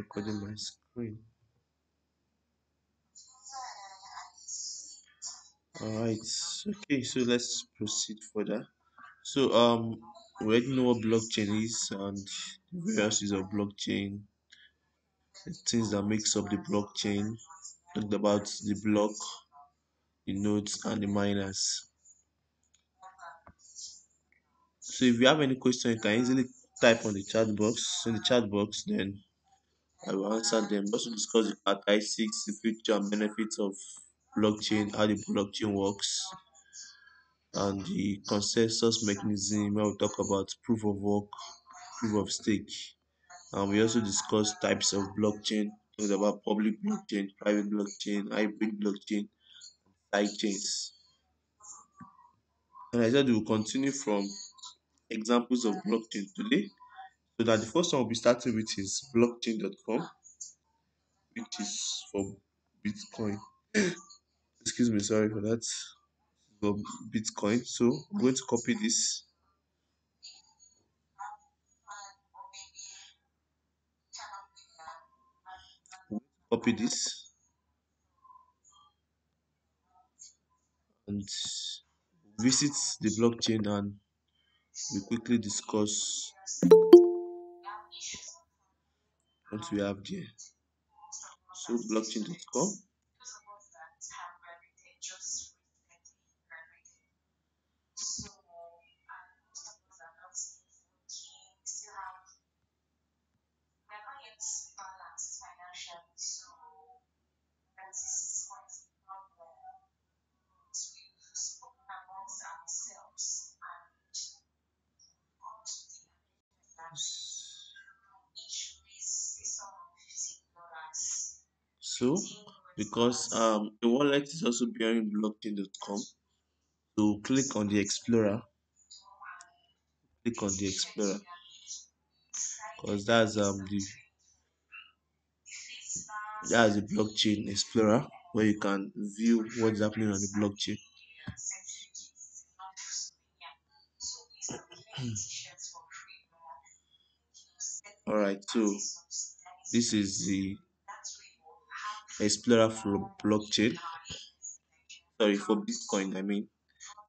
recording my screen. All right. Okay, so let's proceed further. So we already know what blockchain is and the various uses of blockchain, the things that makes up the blockchain. Talked about the block, the nodes, and the miners. So if you have any question, you can easily type on the chat box. In the chat box, then I will answer them. Also discuss the characteristics, the future and benefits of blockchain, how the blockchain works, and the consensus mechanism. Where we talk about proof of work, proof of stake, and we also discuss types of blockchain. Talks about public blockchain, private blockchain, hybrid blockchain, side chains. And I said we will continue from examples of blockchain today. So that the first one we'll be starting with is blockchain.com, which is for Bitcoin. Excuse me, sorry for that. For Bitcoin. So I'm going to copy this, copy this, and visit the blockchain, and we quickly discuss what we have there. So blockchain.com. So because the wallet is also bearing blockchain.com, so click on the explorer, click on the explorer, because that's the blockchain explorer where you can view what's happening on the blockchain. All right, so this is the explorer for blockchain. Sorry, for Bitcoin. I mean,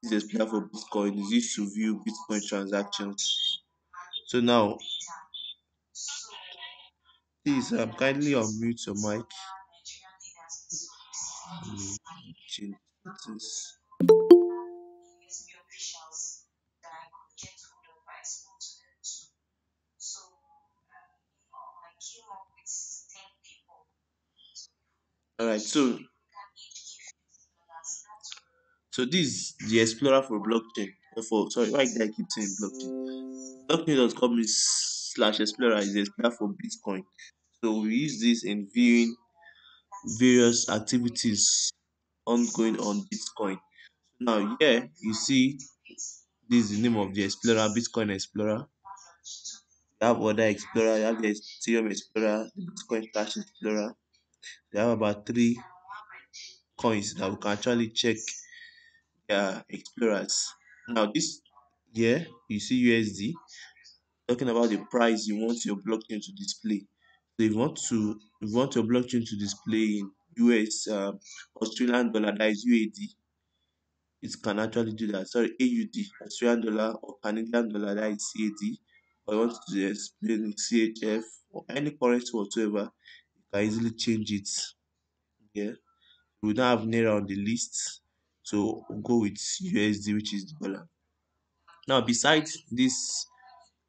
this is explorer for Bitcoin is used to view Bitcoin transactions. So now, please kindly unmute your mic. Change settings. All right, so this is the explorer for blockchain. For sorry, why did I keep saying blockchain? Blockchain.com is slash explorer is the explorer for Bitcoin. So we use this in viewing various activities ongoing on Bitcoin. Now here you see this is the name of the explorer, Bitcoin Explorer. You have other explorer, you have the Ethereum Explorer, the Bitcoin Cash Explorer. They have about three coins that we can actually check their explorers. Now this here you see USD talking about the price you want your blockchain to display. So if you want your blockchain to display in US Australian dollar, that is UAD, it can actually do that. Sorry, AUD, Australian dollar or Canadian dollar, that is CAD. Or you want to explain in CHF or any currency whatsoever, you can easily change it. Yeah. We don't have Naira on the list, so we'll go with USD, which is the dollar. Now, besides this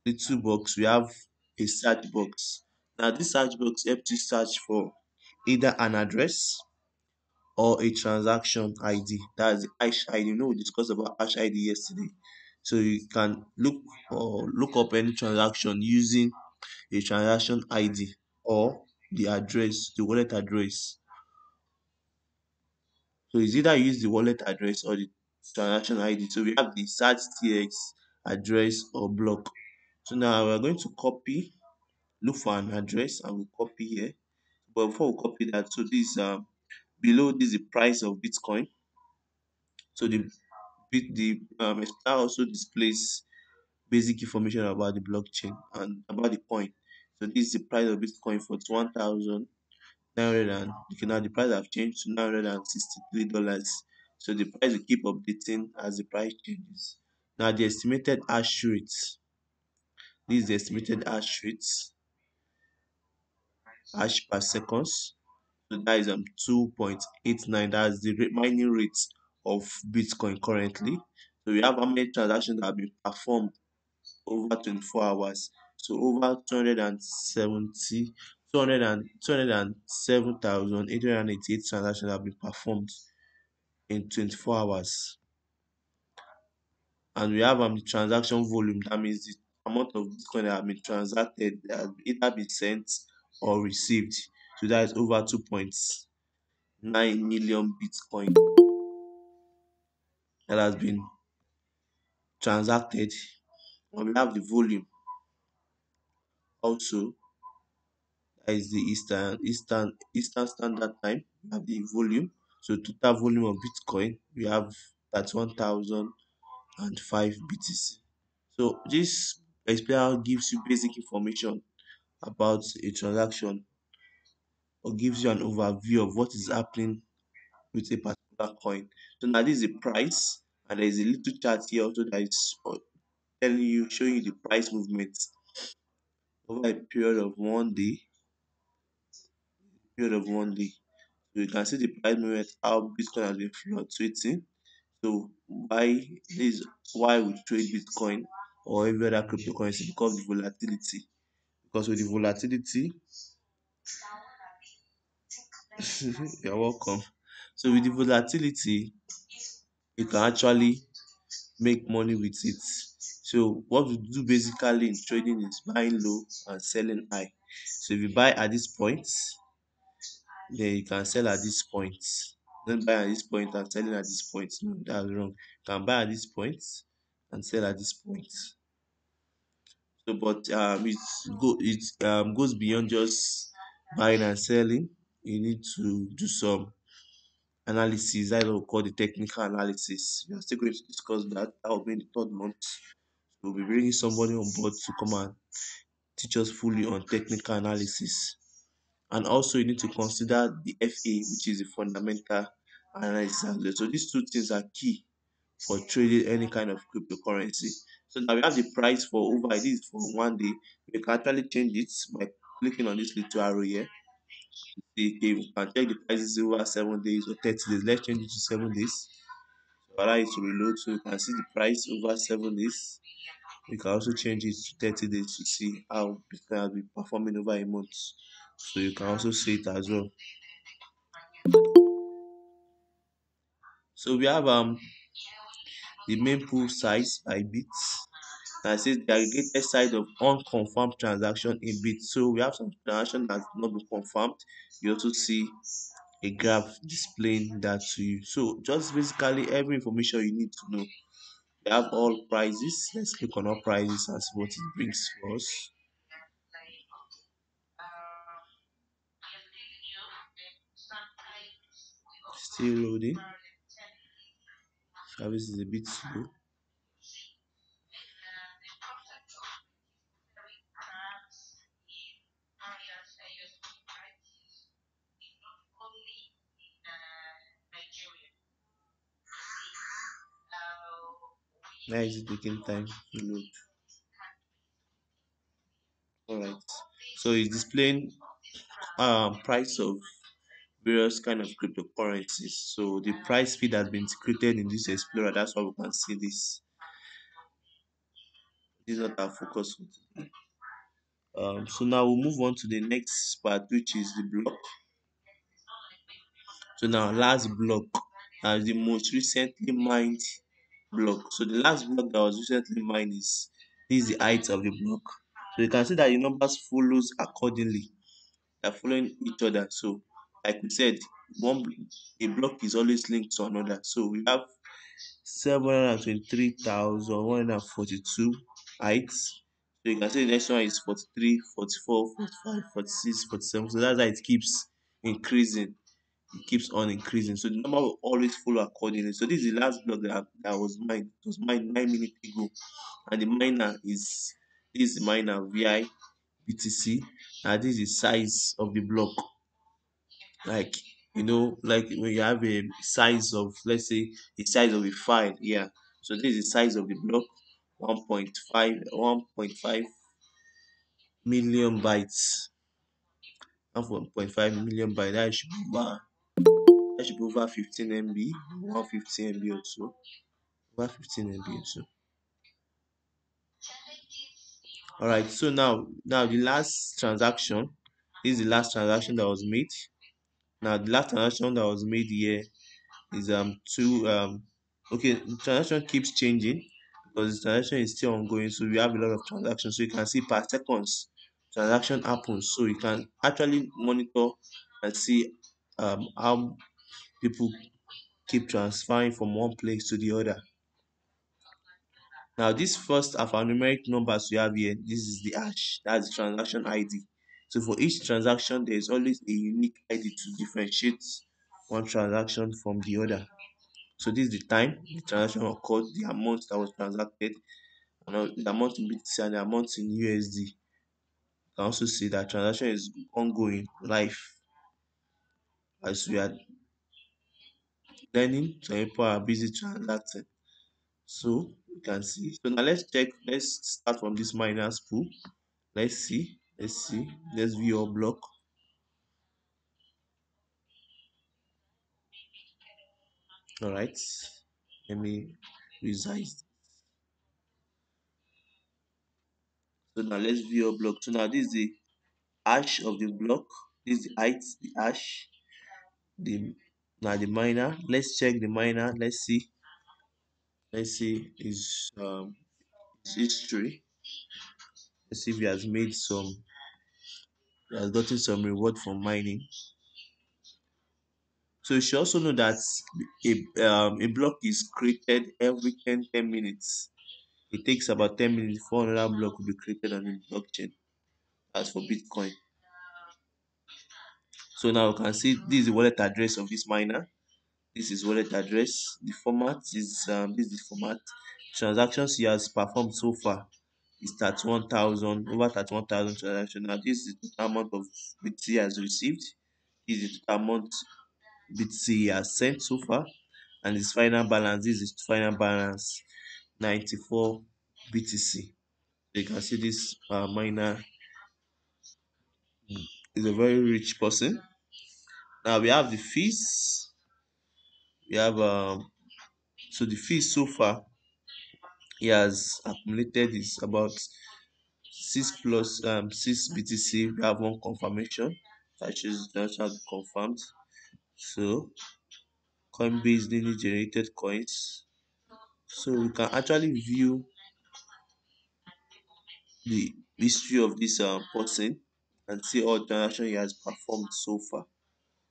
little box, we have a search box. Now, this search box helps you search for either an address or a transaction ID. That's the hash ID. You know, we discussed about hash ID yesterday. So you can look up any transaction using a transaction ID or the address, the wallet address. So it's either use the wallet address or the transaction ID. So we have the search TX address or block. So now we're going to copy, look for an address and we'll copy here. But before we copy that, so this below this is the price of Bitcoin. So the explorer also displays basic information about the blockchain and about the coin. So this is the price of Bitcoin for 1,900 and okay, now the price have changed to $963. So the price will keep updating as the price changes. Now the estimated hash rate. This is the estimated hash per seconds. So that is 2.89. That's the mining rate of Bitcoin currently. So we have how many transactions that have been performed over 24 hours. So over 207,888 transactions have been performed in 24 hours. And we have the transaction volume. That means the amount of Bitcoin that have been transacted that have either been sent or received. So that is over 2.9 million Bitcoin that has been transacted. And we have the volume also. That is the Eastern Standard Time. We have the volume. So total volume of Bitcoin we have at 1,005 BTC. So this explainer gives you basic information about a transaction or gives you an overview of what is happening with a particular coin. So now this is the price, and there is a little chart here also that is telling you, showing you the price movement over a period of one day. So you can see the price movement, how Bitcoin has been fluctuating. So why this is why we trade Bitcoin or every other cryptocurrency, because of the volatility. Because with the volatility, you're welcome. So with the volatility, you can actually make money with it. So what we do basically in trading is buying low and selling high. So if you buy at this point, then you can sell at this point. Don't buy at this point and selling at this point. No, that's wrong. You can buy at this point and sell at this point. So, but it goes beyond just buying and selling. You need to do some analysis. That's what we call the technical analysis. We are still going to discuss that. That will be in the third month. We'll be bringing somebody on board to come and teach us fully on technical analysis. And also, you need to consider the FA, which is the fundamental analysis as well. So these two things are key for trading any kind of cryptocurrency. So now we have the price for over, this is for one day. We can actually change it by clicking on this little arrow here. Okay, we can check the prices over 7 days or 30 days. Let's change it to 7 days. So allow it to reload, so you can see the price over 7 days. You can also change it to 30 days to see how Bitcoin has been performing over a month. So you can also see it as well. So we have the main pool size by bits. That says the aggregated size of unconfirmed transaction in bits. So we have some transaction that's not been confirmed. You also see a graph displaying that to you. So just basically every information you need to know. We have all prices. Let's click on all prices and see what it brings for us. Still loading. Service is a bit slow. Why is it taking time to load? Alright. So it's displaying price of various kind of cryptocurrencies. So the price feed has been created in this explorer. That's why we can see this. This is not our focus. So now we'll move on to the next part, which is the block. So now last block as the most recently mined block. So the last block that was recently mined is this is the height of the block. So you can see that the numbers follows accordingly. They're following each other. So like we said, one a block is always linked to another. So we have 723,142 heights. So you can see the next one is 43, 44, 45, 46, 47. So that's how it keeps increasing. It keeps on increasing. So the number will always follow accordingly. So this is the last block that was mined. It was mined 9 minutes ago. And the miner is this is the miner VI BTC. Now this is size of the block. Like like when you have a size of, let's say, the size of a file. Yeah. So this is the size of the block, 1.5 million bytes. 1.5 million bytes. That should be over 15 MB, 150 MB or so. Over 15 MB or so. All right. So now the last transaction. This is the last transaction that was made. Now the last transaction that was made here is two okay, the transaction keeps changing because the transaction is still ongoing, so we have a lot of transactions, so you can see per seconds transaction happens, so you can actually monitor and see how people keep transferring from one place to the other. Now this first alphanumeric numbers we have here, this is the hash, that's the transaction ID. So for each transaction there is always a unique ID to differentiate one transaction from the other. So this is the time the transaction occurred, the amount that was transacted, and the amount in BTC and the amount in USD. You can also see that transaction is ongoing live as we are learning. Some people are busy transacting. So you can see. So now let's check. Let's start from this miners pool. Let's see. Let's see. Let's view our block. All right. Let me resize. So now let's view our block. So now this is the hash of the block. This is the height, the hash, the now the miner. Let's check the miner. Let's see his history. Let's see if he has gotten some reward from mining. So you should also know that a block is created every 10 minutes. It takes about 10 minutes before another block will be created on the blockchain. As for Bitcoin. So now you can see this is the wallet address of this miner. This is wallet address. The format is this is the format. Transactions he has performed so far is 31,000, over 31,000 transactions. Now this is the total amount of BTC he has received. This is the total amount BTC he has sent so far, and his final balance. This is his final balance, 94 BTC. So you can see this miner is a very rich person. Now we have the fees. We have so the fees so far he has accumulated is about 6 BTC. We have one confirmation that is not confirmed. So Coinbase newly generated coins. So we can actually view the history of this person and see all the transactions he has performed so far.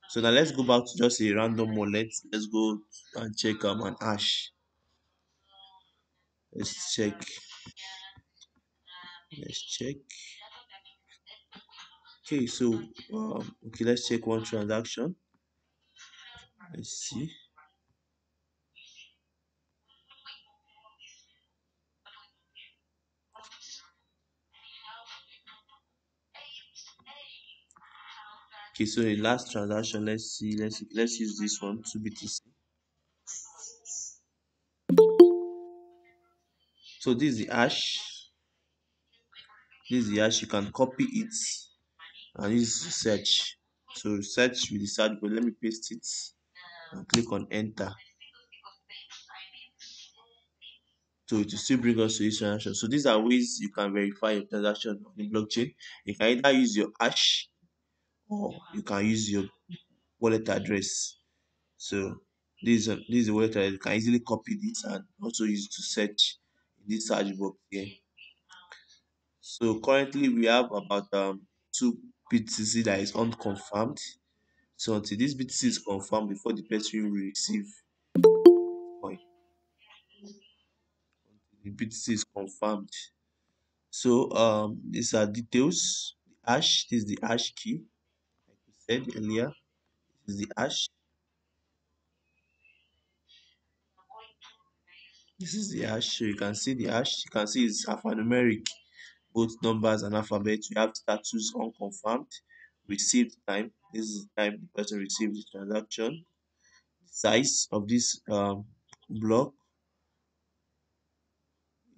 So now let's go back to just a random wallet. Let's go and check an hash. Let's check. Let's check. Okay, so okay, let's check one transaction. Let's see. Okay, so the last transaction, let's see. Let's use this one, 2 BTC. So this is the hash. This is the hash. You can copy it and use search. So search with the search, but let me paste it and click on enter. So it will still bring us to this transaction. So these are ways you can verify your transaction on the blockchain. You can either use your hash or you can use your wallet address. So this is a wallet address. You can easily copy this and also use it to search in this search box here. So currently we have about 2 BTC that is unconfirmed. So until this BTC is confirmed before the person will receive coin, the BTC is confirmed. So these are details. The hash, this is the hash key, like we said earlier. This is the hash. This is the hash. So you can see the hash. You can see it's alphanumeric. both numbers and alphabet. We have status unconfirmed, received time. This is the time the person received the transaction. Size of this block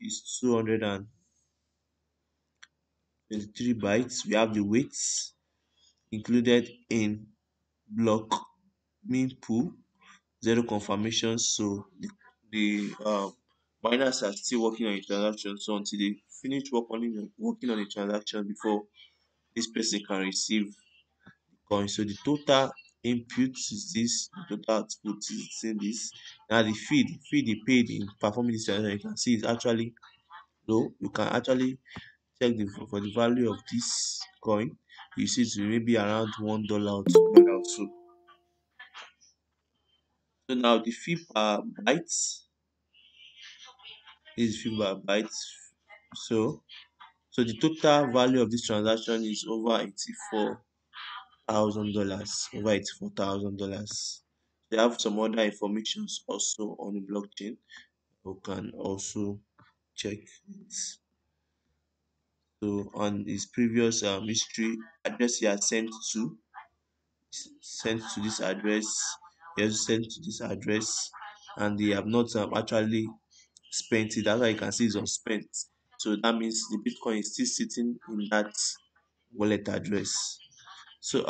is 223 bytes. We have the weights included in block mean pool, zero confirmation. So the miners are still working on the transaction. So until they finish working on the transaction before this person can receive coin. So the total input is this, the total output is in this. Now the fee they paid in performing this transaction, you can see it's actually low. You can actually check for the value of this coin. You see it's maybe around $1 or $2 or so. So now the fee per byte is fee per byte. So so the total value of this transaction is over $84,000. Over $84,000. They have some other informations also on the blockchain. You can also check it. So on his previous history, address he has sent to this address, he has sent to this address, and they have not actually spent it. That's why you can see it's unspent. So that means the Bitcoin is still sitting in that wallet address. So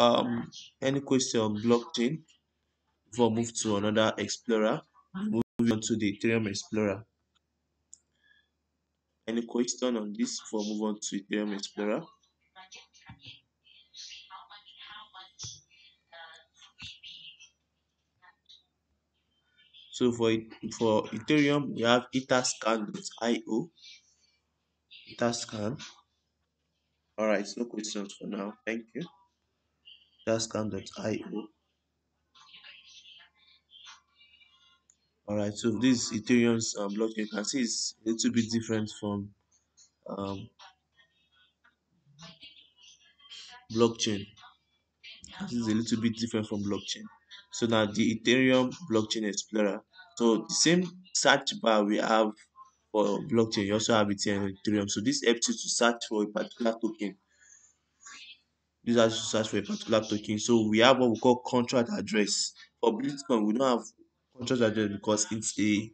any question on blockchain before I move to another explorer? Moving on to the Ethereum Explorer. Any question on this before I move on to Ethereum Explorer? So for Ethereum, we have etherscan.io. Etherscan. All right, no questions for now. Thank you. Etherscan.io. All right, so this Ethereum's blockchain, you can see it's a little bit different from um, blockchain. This is a little bit different from blockchain. So now the Ethereum Blockchain Explorer. So the same search bar we have for blockchain, you also have it here in Ethereum. So this helps you to search for a particular token. This has to search for a particular token. So we have what we call contract address. For Bitcoin, we don't have contract address because it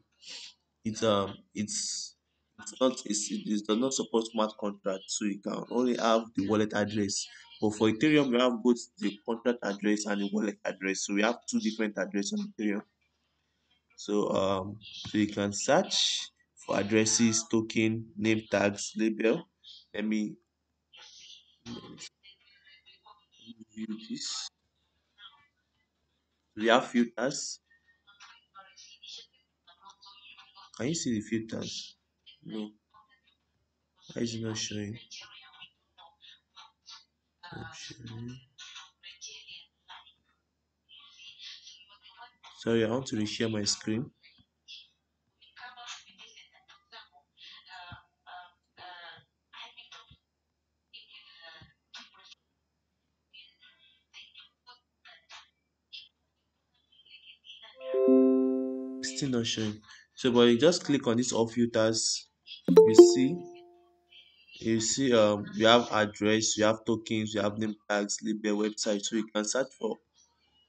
does not support smart contract, so you can only have the wallet address. But for Ethereum, we have both the contract address and the wallet address. So we have two different addresses on Ethereum. So you can search for addresses, token, name tags, label. Let me view this. We have filters. Can you see the filters? No. Why is it not showing? Not showing. Sorry, I want to reshare my screen. It's still not showing. So, but you just click on this all filters. You see, you have address, you have tokens, you have name tags, label, website. So you can search for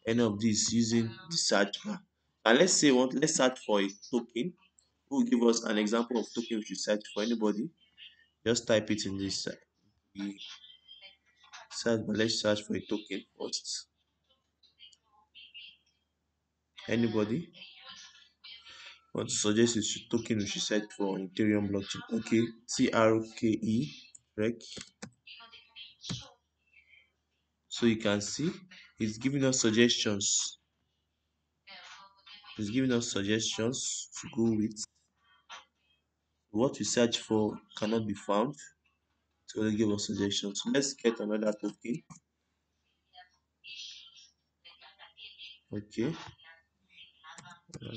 any of these using the search bar. And let's search for a token. Who will give us an example of token we should search for? Anybody? Just type it in this the search bar. Let's search for a token first. Anybody want to suggest a token we should search for on Ethereum blockchain? Okay, TRKE, correct. So you can see it's giving us suggestions. It's giving us suggestions to go with. What we search for cannot be found. So they give us suggestions. So let's get another token. Okay. Uh,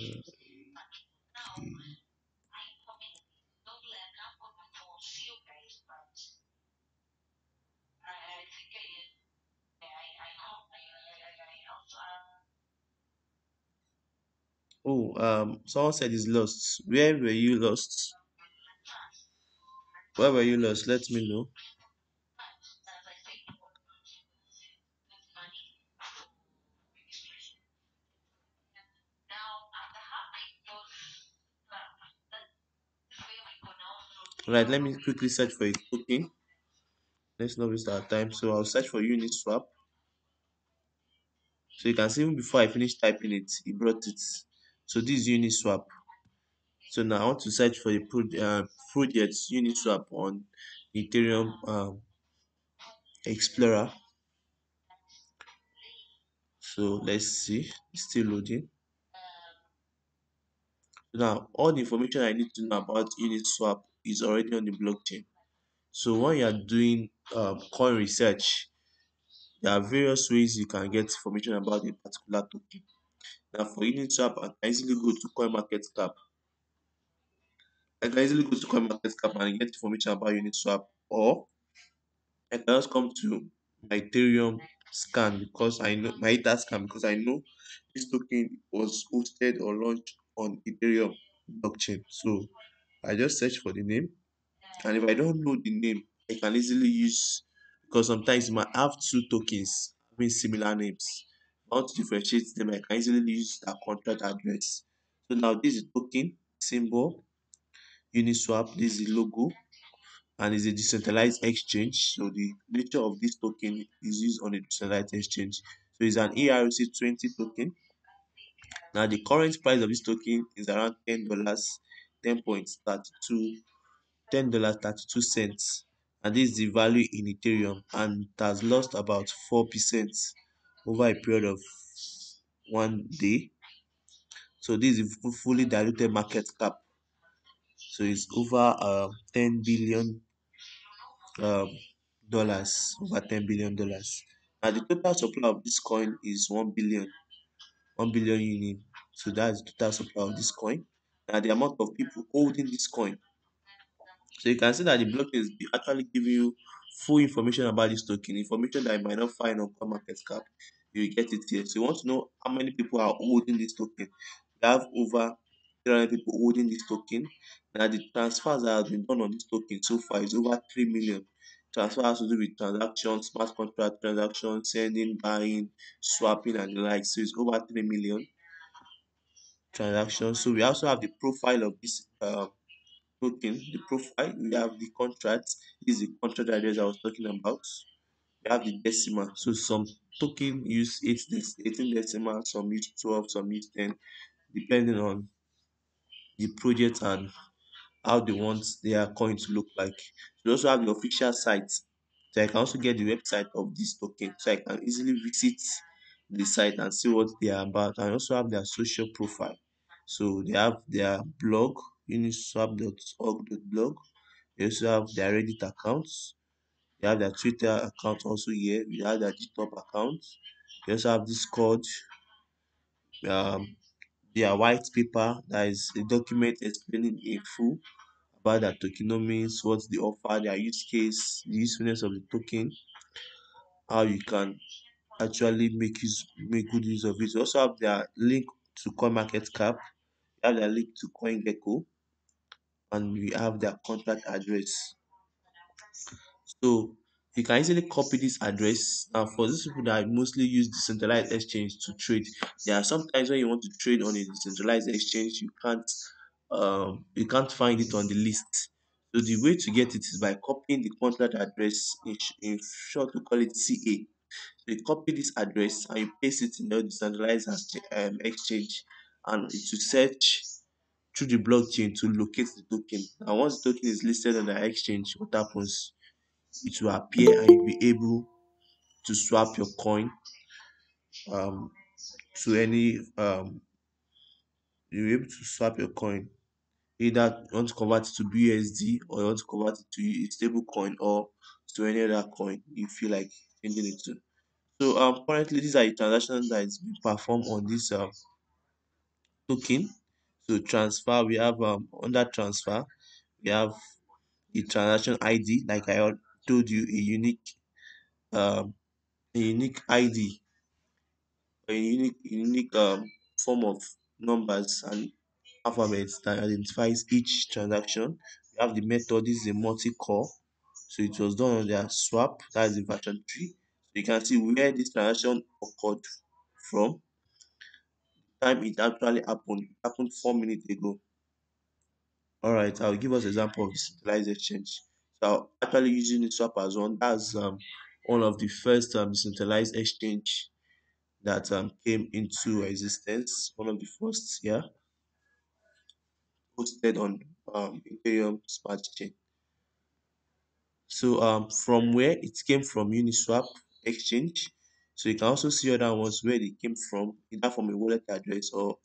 oh, someone said it's lost. Where were you lost? Where were you lost? Let me know. Right, let me quickly search for a token. Let's not waste our time. So I'll search for Uniswap. So you can see even before I finish typing it, it brought it. So this is Uniswap. So now I want to search for a project Uniswap on Ethereum Explorer. So let's see, it's still loading. Now all the information I need to know about Uniswap is already on the blockchain. So when you are doing coin research, there are various ways you can get information about a particular token. Now for Uniswap, I can easily go to CoinMarketCap. I can easily go to CoinMarketCap and get information about Uniswap, or I can just come to my Ethereum scan because I know my Ether scan because I know this token was hosted or launched on Ethereum blockchain. So I just search for the name, and if I don't know the name, I can easily use, because sometimes you might have two tokens having similar names. If I want to differentiate them, I can easily use that contract address. So now this is token symbol Uniswap. This is the logo, and is a decentralized exchange. So the nature of this token is used on a decentralized exchange. So it's an ERC20 token. Now the current price of this token is around $10, 10.32, $10.32. And this is the value in Ethereum, and it has lost about 4% over a period of 1 day. So this is a fully diluted market cap. So it's over 10 billion um, dollars, over $10 billion. Now the total supply of this coin is 1 billion unit. So that's the total supply of this coin. Now the amount of people holding this coin. So you can see that the blockchain is actually giving you full information about this token, information that you might not find on CoinMarketCap. You will get it here. So you want to know how many people are holding this token. We have over 300 people holding this token. Now the transfers that have been done on this token so far is over 3 million. Transfer has to do with transactions, smart contract transactions, sending, buying, swapping, and the like. So it's over 3 million transactions. So we also have the profile of this token, the profile, we have the contract. This is the contract address I was talking about. We have the decimal. So some token use 18 decimal, some use 12, some use 10, depending on the project and how they want their coin to look like. We also have the official site. So I can also get the website of this token. So I can easily visit the site and see what they are about. And also have their social profile. So they have their blog, uniswap.org.blog. They also have their Reddit accounts. They have their Twitter account also here. We have their GitHub account. They also have Discord, um, their white paper, that is a document explaining in full about their tokenomics, what they offer, their use case, the usefulness of the token, how you can actually make good use of it. We also have their link to CoinMarketCap, we have their link to CoinGecko, and we have their contact address. So you can easily copy this address. Now, for those people that mostly use decentralized exchange to trade, there are sometimes when you want to trade on a decentralized exchange, you can't find it on the list. So the way to get it is by copying the contract address. In short, we call it CA. So you copy this address and you paste it in your decentralized exchange, and it will search through the blockchain to locate the token. And once the token is listed on the exchange, what happens? It will appear and you'll be able to swap your coin um to any you'll be able to swap your coin. Either you want to convert it to BUSD, or you want to convert it to a stable coin, or to any other coin you feel like changing it to. So currently these are the transactions that is being performed on this token. So transfer, we have under transfer, we have the transaction ID, like I told you, um a unique ID, a unique form of numbers and alphabets that identifies each transaction. You have the method. This is a multi-core. So it was done on their swap. That is the version 3. So you can see where this transaction occurred from. Time it actually happened. It happened 4 minutes ago. All right, I'll give us an example of decentralized exchange. So I'll actually using the swap as one. That's one of the first decentralized exchange that came into existence. One of the first, yeah, hosted on Ethereum Smart Chain. So from where it came from Uniswap exchange. So you can also see other ones where they came from, either from a wallet address or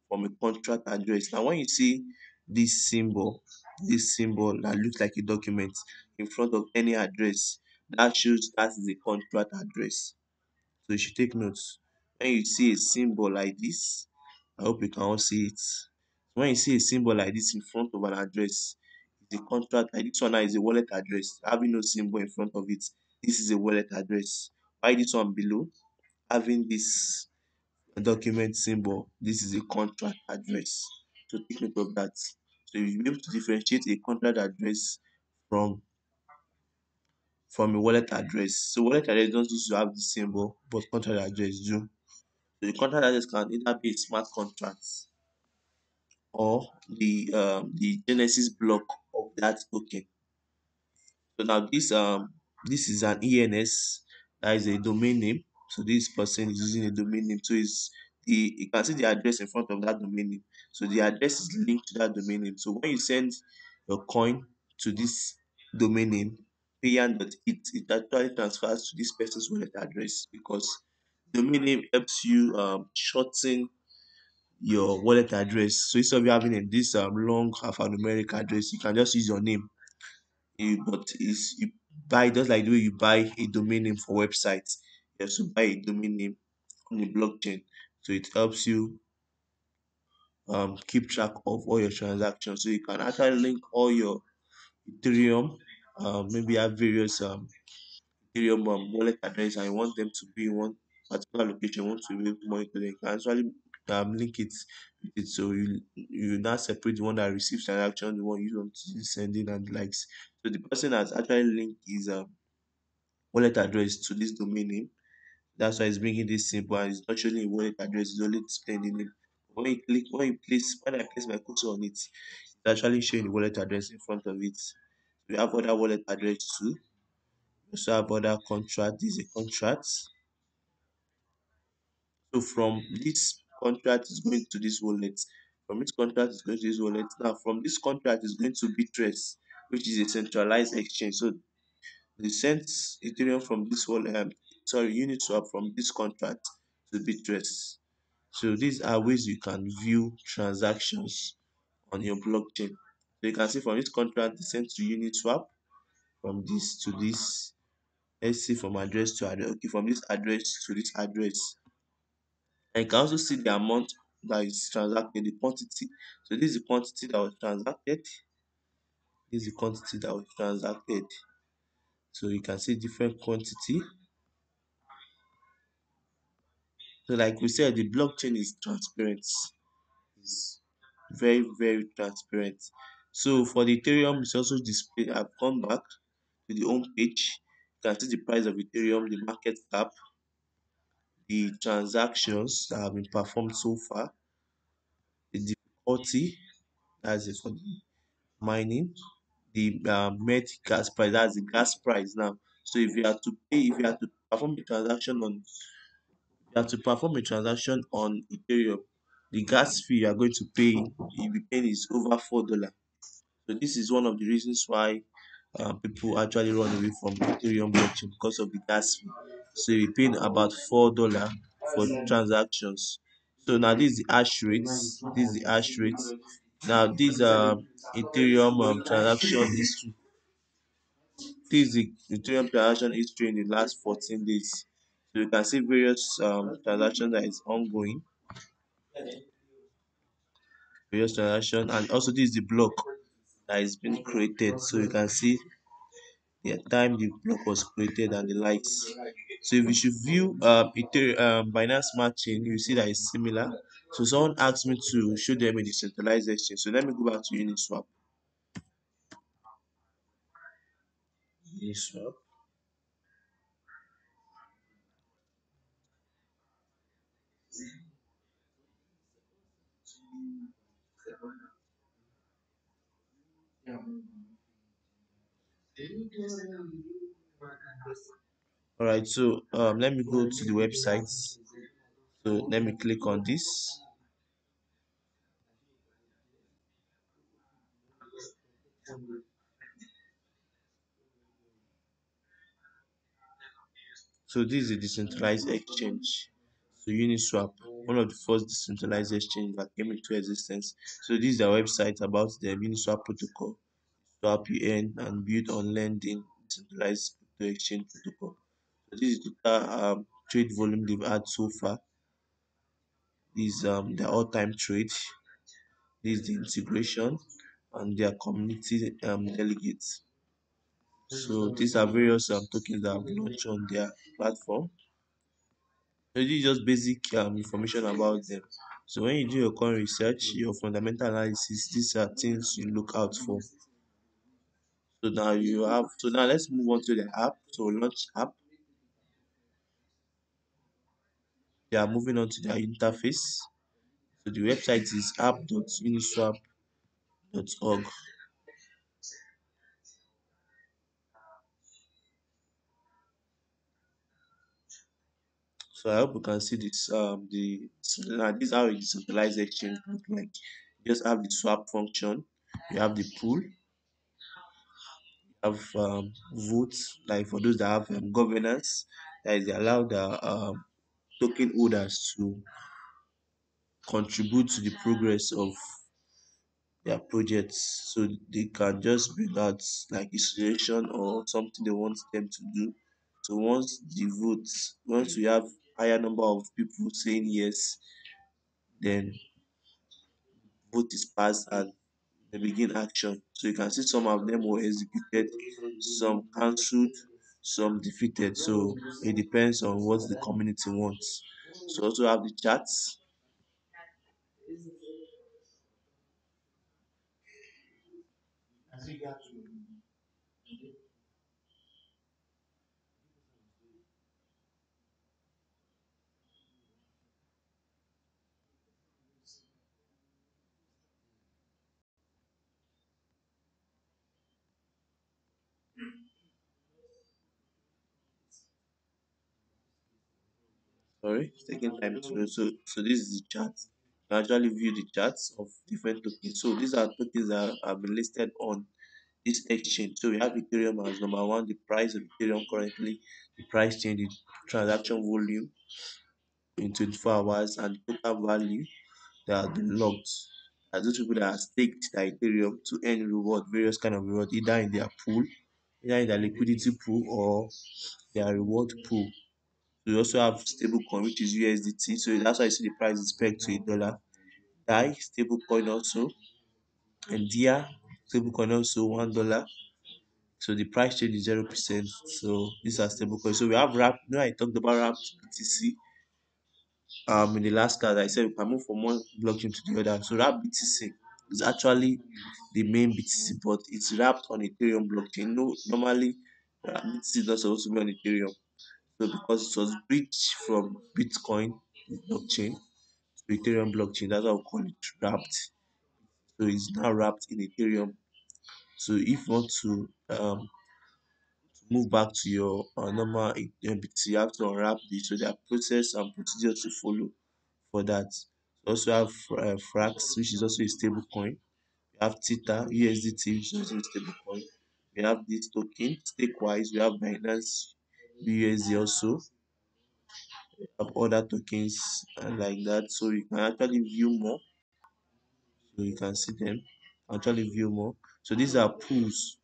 from a contract address. Now, when you see this symbol that looks like a document in front of any address, that shows that is a contract address. So you should take notes. When you see a symbol like this, I hope you can all see it. When you see a symbol like this in front of an address, it's a contract. Like this one now is a wallet address. Having no symbol in front of it, this is a wallet address. Why this one below? Having this document symbol, this is a contract address. So take note of that. So you'll be able to differentiate a contract address from a wallet address. So wallet address don't used to have the symbol, but contract address do. So the contract address can either be a smart contract or the genesis block of that token. So now this is an ENS, that is a domain name. So this person is using a domain name. So it's the you can see the address in front of that domain name. So the address is linked to that domain name. So when you send your coin to this domain name, it actually transfers to this person's wallet address, because domain name helps you shorten your wallet address. So instead of you having this long alphanumeric address, you can just use your name. But is you buy just like the way you buy a domain name for websites. You also buy a domain name on the blockchain. So it helps you keep track of all your transactions. So you can actually link all your Ethereum, maybe have various Ethereum wallet address, and you want them to be in one particular location, you want to be able to monitor them, you can actually link it with it. So you now separate the one that receives transaction, the one you want to sending and likes. So the person has actually linked his wallet address to this domain name. That's why it's bringing this symbol, and it's not showing a wallet address, it's only displaying the name. When I place my cursor on it, it's actually showing the wallet address in front of it. We have other wallet address too. We also have other contract. This is a contract. So from this contract is going to this wallet. From this contract is going to this wallet. Now from this contract is going to Bittrex, which is a centralized exchange. So they sent Ethereum from this wallet, Uniswap from this contract to Bittrex. So these are ways you can view transactions on your blockchain. So you can see from this contract they sent to Uniswap, from this to this. Let's see, from address to address. Okay, from this address to this address. And you can also see the amount that is transacted, the quantity. So this is the quantity that was transacted. This is the quantity that was transacted. So you can see different quantity. So like we said, the blockchain is transparent. It's very, very transparent. So for the Ethereum, it's also displayed. I've gone back to the home page. You can see the price of Ethereum, the market cap, the transactions that have been performed so far, the difficulty, that's it for the mining, the met gas price, that's the gas price now. So if you have to perform a transaction on, Ethereum, the gas fee you are going to pay, you'll be paying is over $4. So this is one of the reasons why people actually run away from Ethereum blockchain, because of the gas fee. So you're paying about $4 for transactions. So now this is the hash rate. This is the hash rate. Now this Ethereum transaction history. This is the Ethereum transaction history in the last 14 days. So you can see various transactions that is ongoing, various transactions, and also this is the block that is being created. So you can see the time the block was created and the likes. So if you should view Ethereum, Binance Smart Chain, you see that it's similar. So someone asked me to show them a decentralized exchange. So let me go back to Uniswap. Uniswap. All right, so let me go to the website. So let me click on this. So this is a decentralized exchange. So Uniswap, one of the first decentralized exchange that came into existence. So this is their website about the Uniswap protocol. Swap UN and built on lending decentralized crypto exchange protocol. So this is the total trade volume they've had so far. This is their all-time trade. This is the integration and their community delegates. So these are various tokens that have launched on their platform. So this is just basic information about them. So when you do your current research, your fundamental analysis, these are things you look out for. So now let's move on to the app. So launch app. They are moving on to their interface. So the website is app.uniswap.org. So I hope you can see this. Now this is how a decentralized exchange look like. You just have the swap function. You have the pool. You have votes. Like for those that have governance, that is they allow the token holders to contribute to the progress of their projects. So they can just bring out like a suggestion or something they want them to do. So once we have higher number of people saying yes, then vote is passed and they begin action. So you can see some of them were executed, some cancelled, some defeated. So it depends on what the community wants. So also have the chats. Sorry, it's taking time to load. So this is the chart. You can actually view the charts of different tokens. So these are tokens that have been listed on this exchange. So we have Ethereum as number one, the price of Ethereum currently, the price change, the transaction volume in 24 hours, and the total value that has been logged. As those people that have staked their Ethereum to earn reward, various kind of reward, either in their pool, either in their liquidity pool or their reward pool. We also have stablecoin, which is USDT. So that's why you see the price is pegged to $1. DAI stablecoin also, and DIA stablecoin also $1. So the price change is 0%. So these are stablecoins. So we have wrap. You know, I talked about wrapped BTC. In the last class, I said we can move from one blockchain to the other. So wrapped BTC is actually the main BTC, but it's wrapped on Ethereum blockchain. No, normally BTC is not supposed to be on Ethereum. So because it was bridged from Bitcoin blockchain to Ethereum blockchain, that's why we call it wrapped. So it's now wrapped in Ethereum. So if you want to move back to your normal BTC, you have to unwrap this. So there are process and procedures to follow for that. We also have Frax, which is also a stable coin. We have Theta, USDT, which is also a stable coin. We have this token, Stakewise. We have Binance, BUSD also. Have other tokens like that. So you can actually view more. So you can see them, actually view more. So these are pools.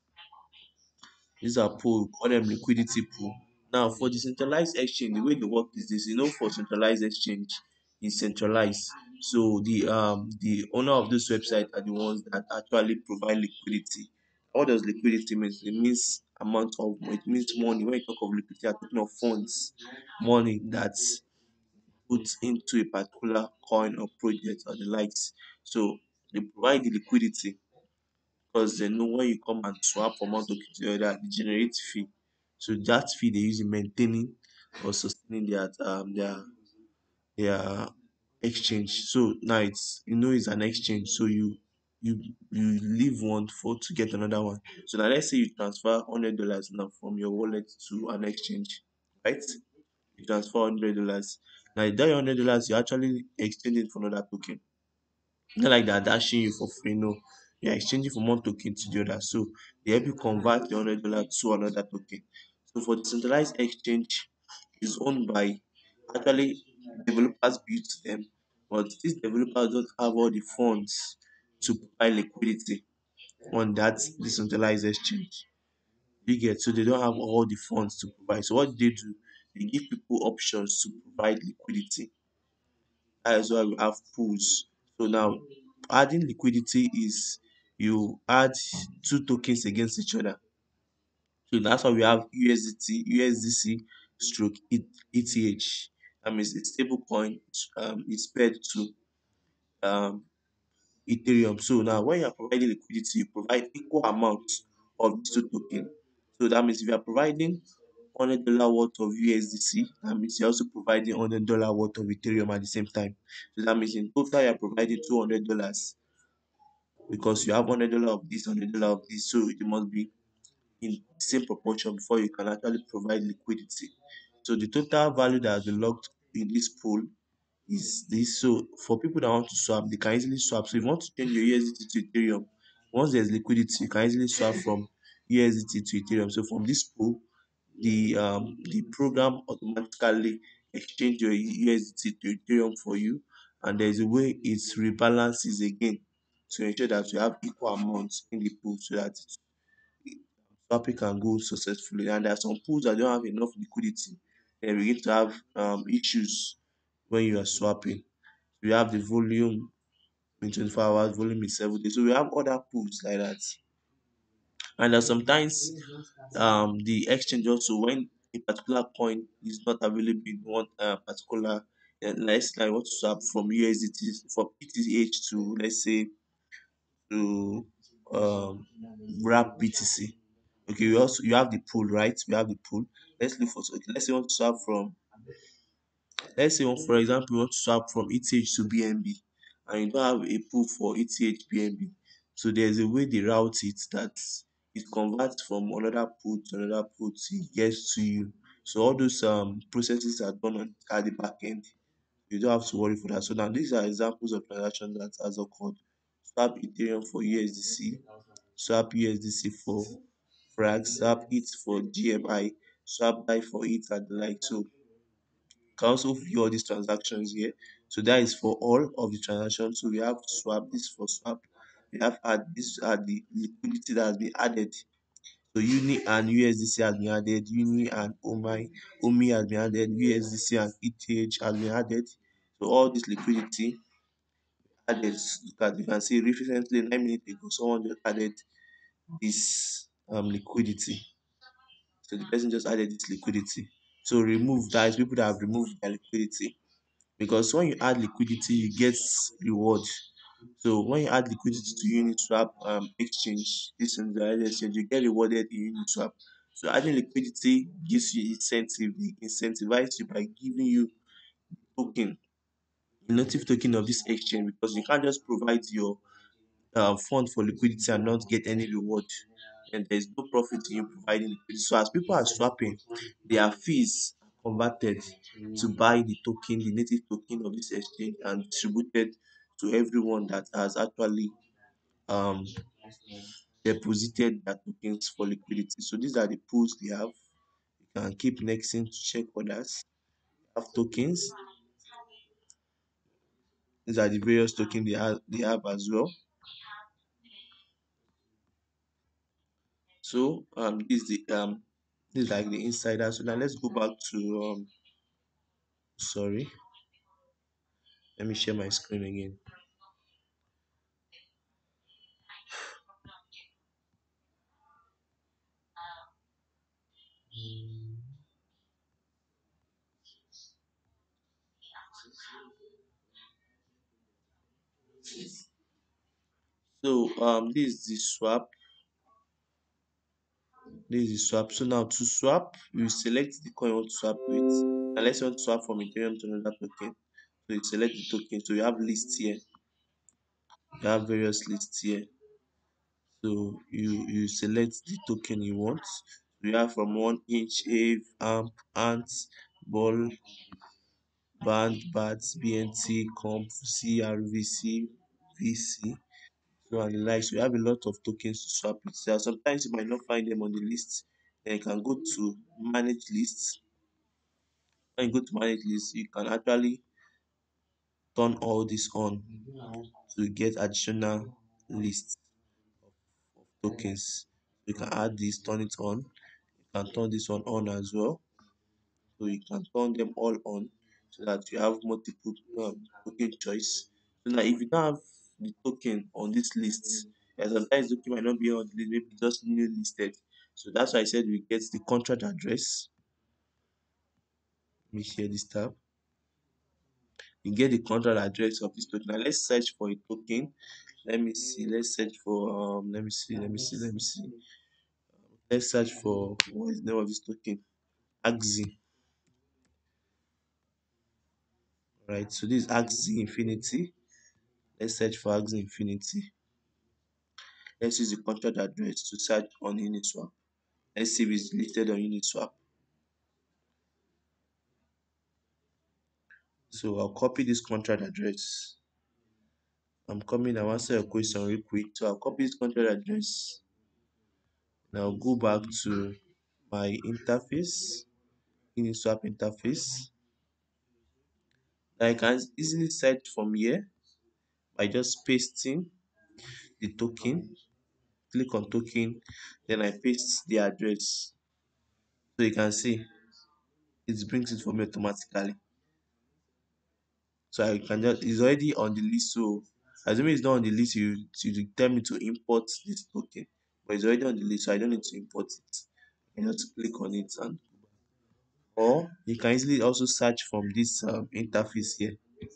These are pool, call them liquidity pool. Now for the centralized exchange, the way they work is this, for centralized exchange is centralized. So the owner of this website are the ones that actually provide liquidity. What does liquidity mean? It means it means money. When you talk of liquidity, you're talking of funds, money that's put into a particular coin or project or the likes. So they provide the liquidity because they know when you come and swap from one token to the other, they generate fee. So that fee they use in maintaining or sustaining their exchange. So now it's it's an exchange. So you leave one for to get another one. So now let's say you transfer $100 now from your wallet to an exchange, right? You transfer $100. Now that $100 you actually exchange it for another token. Not like they're dashing you for free, no. You're exchanging from one token to the other. So they help you convert the $100 to another token. So for decentralized exchange is owned by actually developers built them, but these developers don't have all the funds to provide liquidity on that decentralized exchange. You get so they don't have all the funds to provide. So what they do, they give people options to provide liquidity. That is why we have pools. So now adding liquidity is you add two tokens against each other. So that's why we have USDC stroke ETH. That means it's stable coin is paired to um Ethereum. So now when you are providing liquidity, you provide equal amount of these two tokens. So that means if you are providing $100 worth of USDC, that means you're also providing $100 worth of Ethereum at the same time. So that means in total you're providing $200 because you have $100 of this, $100 of this. So it must be in the same proportion before you can actually provide liquidity. So the total value that has been locked in this pool is this. So for people that want to swap, they can easily swap. So if you want to change your USDT to Ethereum, once there's liquidity, you can easily swap from USDT to Ethereum. So from this pool, the program automatically exchange your USDT to Ethereum for you, and there's a way it rebalances again to ensure that you have equal amounts in the pool so that swapping can go successfully. And there are some pools that don't have enough liquidity, they begin to have issues when you are swapping. We have the volume in 24 hours, volume in 7 days. So we have other pools like that. And sometimes the exchange also when a particular coin is not available in one particular let's like want to swap from USDT from ETH to let's say to wrap BTC. Okay, we also you have the pool, right? We have the pool. Let's look for okay, let's say you want to swap from let's say for example you want to swap from ETH to BNB and you don't have a pool for ETH BNB. So there's a way they route it that it converts from another pool to another pool till it gets to you. So all those processes are done at the back end. You don't have to worry for that. So now these are examples of transactions that has occurred. Swap Ethereum for USDC, swap USDC for Frag, swap it for GMI, swap buy for it and the like. So can also view all these transactions here. So that is for all of the transactions. So we have swap, this for swap. We have add this are the liquidity that has been added. So Uni and USDC has been added, Uni and OMI has been added, USDC and ETH has been added. So all this liquidity added, you can see recently 9 minutes ago, someone just added this liquidity. So the person just added this liquidity. So remove that is people that have removed their liquidity. Because when you add liquidity, you get reward. So when you add liquidity to Uniswap exchange, this is the exchange, you get rewarded in Uniswap. So adding liquidity gives you incentive, they incentivize you by giving you token, a native token of this exchange because you can't just provide your fund for liquidity and not get any reward. And there's no profit in you providing liquidity. So as people are swapping, their fees are converted to buy the token, the native token of this exchange, and distributed to everyone that has actually um deposited their tokens for liquidity. So these are the pools they have. You can keep nexting to check others. Have tokens. These are the various tokens they have as well. So this is like the insider. So now let's go back to sorry, let me share my screen again. So this is the swap. This is the swap. So now to swap, you select the coin you want to swap with. And let's say you want to swap from Ethereum to another token. So you select the token. So you have lists here. You have various lists here. So you select the token you want. We have from 1 inch, AVE, AMP, ANT, ball, band, BAT, BNT, comp, CRVC, VC. So and the likes. We have a lot of tokens to swap with. So sometimes you might not find them on the list. Then you can go to manage lists. When you go to manage lists, you can actually turn all this on to get additional lists of tokens. You can add this, turn it on. You can turn this one on as well. So you can turn them all on so that you have multiple token choice. So now if you don't have the token on this list, sometimes the token might not be on the list, maybe just new listed. So that's why I said we get the contract address. Let me share this tab. You get the contract address of this token. Now let's search for a token. Let me see. Let's search for let me see. Let's search for what is the name of this token? Axie. Right. So this is Axie Infinity. Let's search for Axie Infinity. Let's use the contract address to search on Uniswap. Let's see if it's listed on Uniswap. So I'll copy this contract address. I'm coming, I answer your question real quick. So I'll copy this contract address. Now I'll go back to my interface, Uniswap interface. Now I can easily search from here by just pasting the token. Click on token, then I paste the address. So you can see it brings it for me automatically. So I can just, it's already on the list. So assuming it's not on the list, you tell me to import this token, but it's already on the list, so I don't need to import it. I just click on it, and or you can easily also search from this interface here. You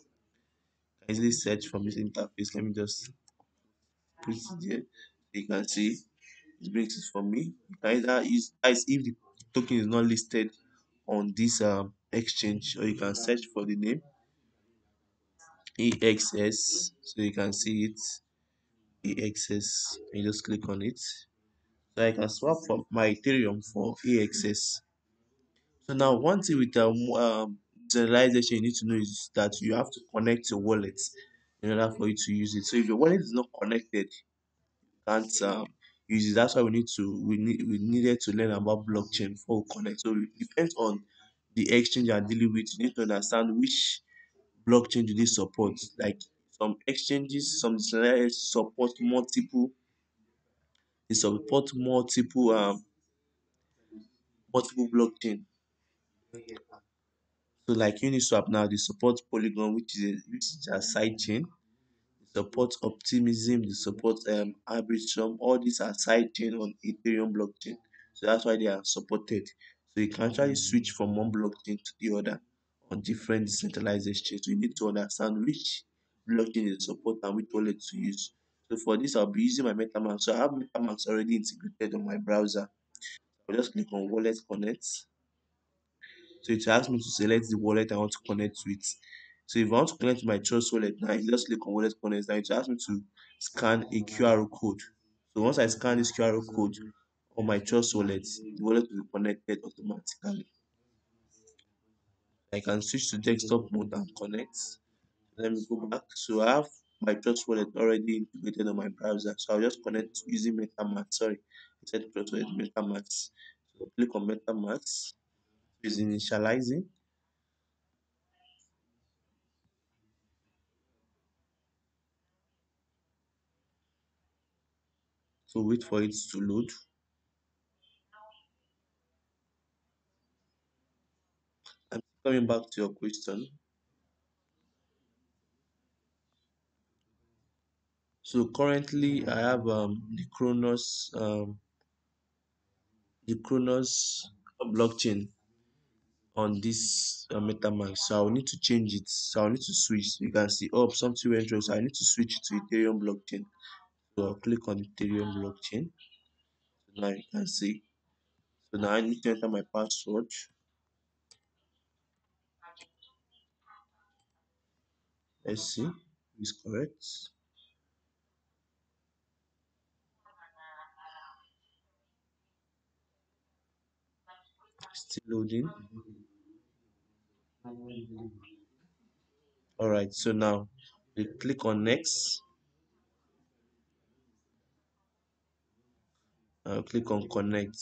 can easily search from this interface. Let me just put it there. You can see it brings it for me. You can either use as if the token is not listed on this exchange, or you can search for the name EXS, so you can see it. EXS, you just click on it. So I can swap from my Ethereum for EXS. So now one thing with decentralization you need to know is that you have to connect your wallet in order for you to use it. So if your wallet is not connected, you can't use it. That's why we needed to learn about blockchain before we connect. So it depends on the exchange you're dealing with. You need to understand which blockchain do they support. Like some exchanges, some decentralized support multiple blockchain. So like Uniswap now, they support Polygon, which is a side chain. They support Optimism, they support Arbitrum. All these are side chain on Ethereum blockchain. So that's why they are supported. So you can actually switch from one blockchain to the other on different decentralized exchanges. So you need to understand which blockchain they support and which wallet to use. So for this, I'll be using my MetaMask. So I have MetaMask already integrated on my browser. I'll just click on Wallet Connect. So it asks me to select the wallet I want to connect with. So if I want to connect to my Trust wallet now, I just click on Wallet Connect. Now it asks me to scan a QR code. So once I scan this QR code on my Trust wallet, the wallet will be connected automatically. I can switch to desktop mode and connect. Let me go back. So I have my Trust wallet already integrated on my browser. So I'll just connect using MetaMask. Sorry, I said Trust wallet MetaMask. So click on MetaMask. Is initializing. So wait for it to load. I'm coming back to your question. So currently I have the Chronos blockchain on this MetaMask. So I'll need to change it. So I'll need to switch. You can see, oh, something went wrong. So I need to switch to Ethereum blockchain. So I'll click on Ethereum blockchain. So now you can see. So now I need to enter my password. Let's see. Is correct. Still loading. All right. So now we click on next. I'll click on connect.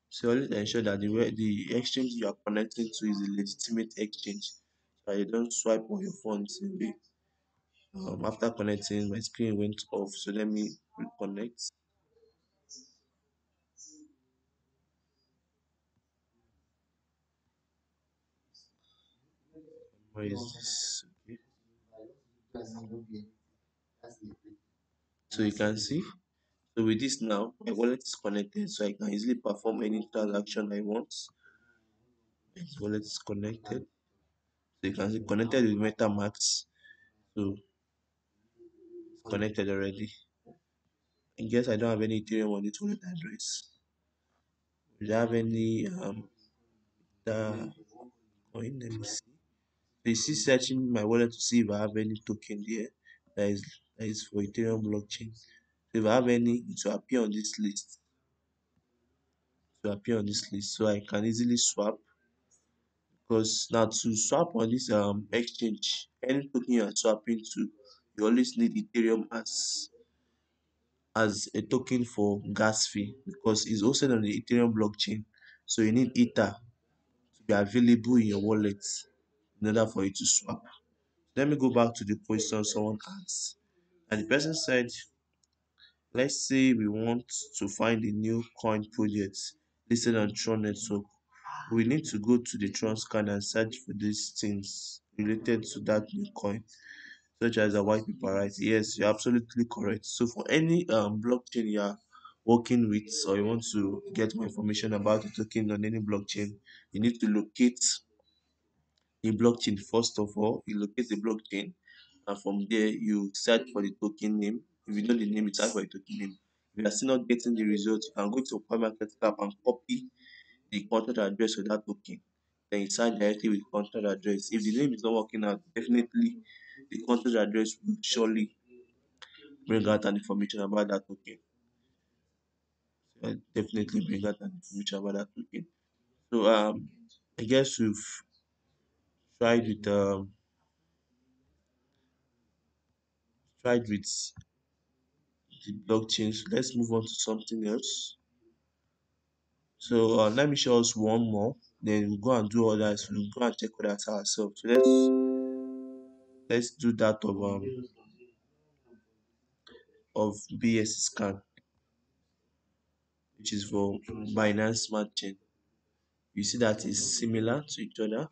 So always ensure that the exchange you are connecting to is a legitimate exchange. So you don't swipe all your funds away. After connecting, my screen went off. So let me reconnect. Where is this? Okay. So you can see. So with this now, my wallet is connected, so I can easily perform any transaction I want. My wallet is connected. So you can see connected with MetaMask. So it's connected already. I guess I don't have any Ethereum on this wallet address. Do you have any the coin? Let me see. So you see searching my wallet to see if I have any token there that is for Ethereum blockchain. So if I have any, it will appear on this list. It will appear on this list. So I can easily swap because now to swap on this exchange, any token you are swapping to, you always need Ethereum as a token for gas fee because it's hosted on the Ethereum blockchain. So you need Ether to be available in your wallet in order for you to swap. Let me go back to the question someone asked. And the person said, let's say we want to find a new coin project listed on Tron Network. We need to go to the Tron scan and search for these things related to that new coin, such as a white paper, right? Yes, you're absolutely correct. So for any blockchain you are working with or you want to get more information about the token on any blockchain, you need to locate the blockchain first of all. You locate the blockchain and from there you search for the token name. If you know the name, you search for the token name. If you are still not getting the result, you can go to market cap and copy the contact address of that token. Then you search directly with contact address. If the name is not working out, definitely the contact address will surely bring out an information about that token. Definitely bring out an information about that token. So I guess we've tried with the blockchain. So let's move on to something else. So let me show us one more. Then we'll go and do others. We'll go and check others ourselves. So let's do that of BS scan, which is for Binance Smart Chain. You see that is similar to each other,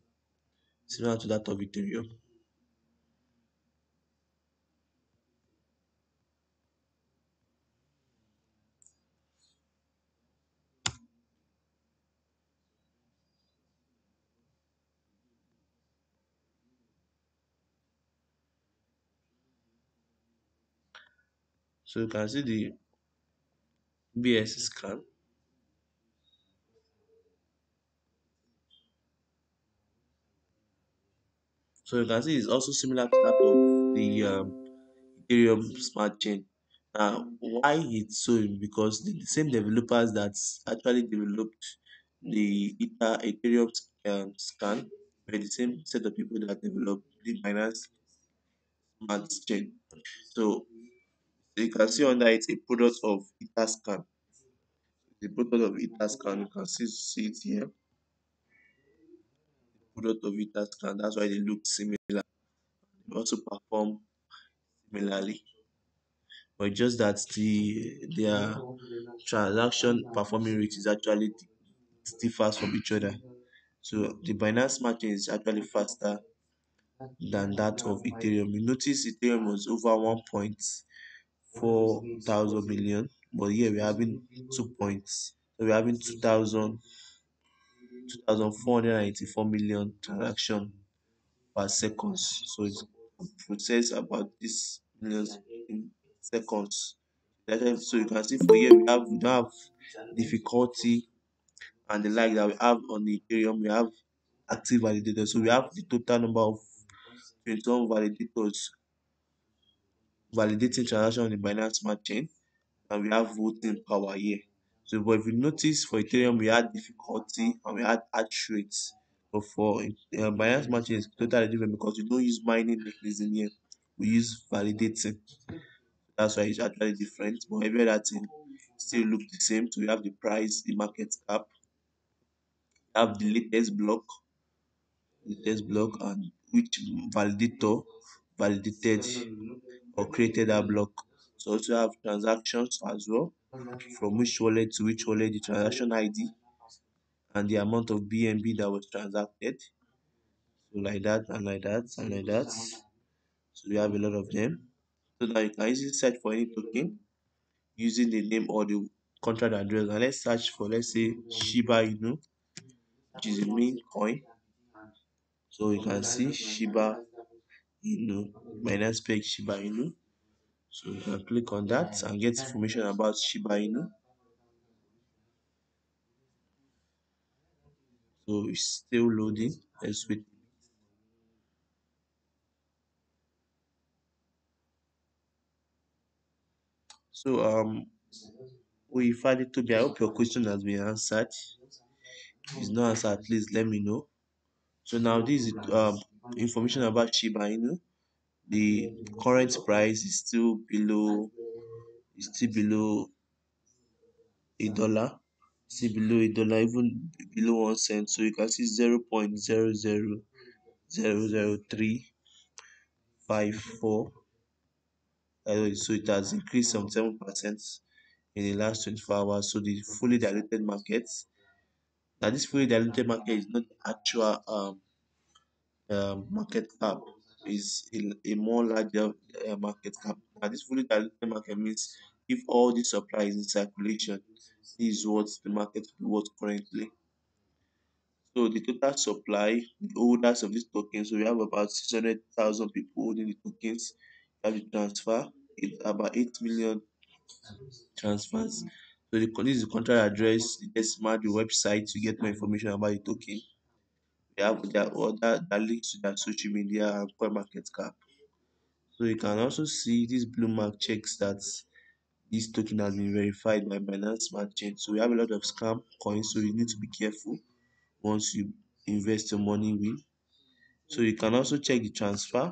similar to that of Ethereum. So you can see the BS scan. So you can see it's also similar to that of the Ethereum smart chain. Now, why it's so? Because the same developers that actually developed the Ethereum scan were the same set of people that developed the Binance smart chain. So you can see under it a product of Etherscan. The product of Etherscan, you can see it here. Product of Etherscan. That's why they look similar. They also perform similarly. But just that their transaction performing rate is actually differs from each other. So the Binance Smart Chain is actually faster than that of Ethereum. You notice Ethereum was over 1.4 thousand million, but here we're having 2 points. So we're having 2,484 million transaction per second. So it's process about this millions seconds. So you can see for here we don't have difficulty and the like that we have on the Ethereum. We have active validators. So we have the total number of 21 validators validating transaction on the Binance Smart Chain, and we have voting power here. So, but if you notice for Ethereum, we had difficulty and we had hash rates. But for Binance Smart Chain, is totally different because we don't use mining mechanism here. We use validating. That's why it's actually different. But every other thing still look the same. So we have the price, the market cap, have the latest block, and which validator validated or created that block. So also have transactions as well, from which wallet to which wallet, the transaction ID and the amount of BNB that was transacted. So like that and like that and like that. So we have a lot of them. So now you can easily search for any token using the name or the contract address. And let's search for, let's say, Shiba Inu, which is a main coin. So you can see Shiba Inu, Binance page Shiba Inu. So you can click on that and get information about Shiba Inu. So it's still loading. Let's wait. So we find it to be. I hope your question has been answered. If it's not answered, please let me know. So now this is information about Shiba Inu. The current price is still below $1, still below $1, even below 1 cent. So you can see 0.00000354. So it has increased some 7% in the last 24 hours. So the fully diluted market. Now this fully diluted market is not the actual market cap, is a more larger market cap. Now this fully diluted market means if all the supply is in circulation, this is what the market will be worth currently. So the total supply, the holders of this token, so we have about 600,000 people holding the tokens. We have the transfer, it's about 8 million transfers. So this is the contract address, the decimal, the website to get more information about the token. We have their other that links to their social media and coin market cap. So you can also see this blue mark checks that this token has been verified by Binance Smart Chain. So we have a lot of scam coins, so you need to be careful once you invest your money with. So you can also check the transfer.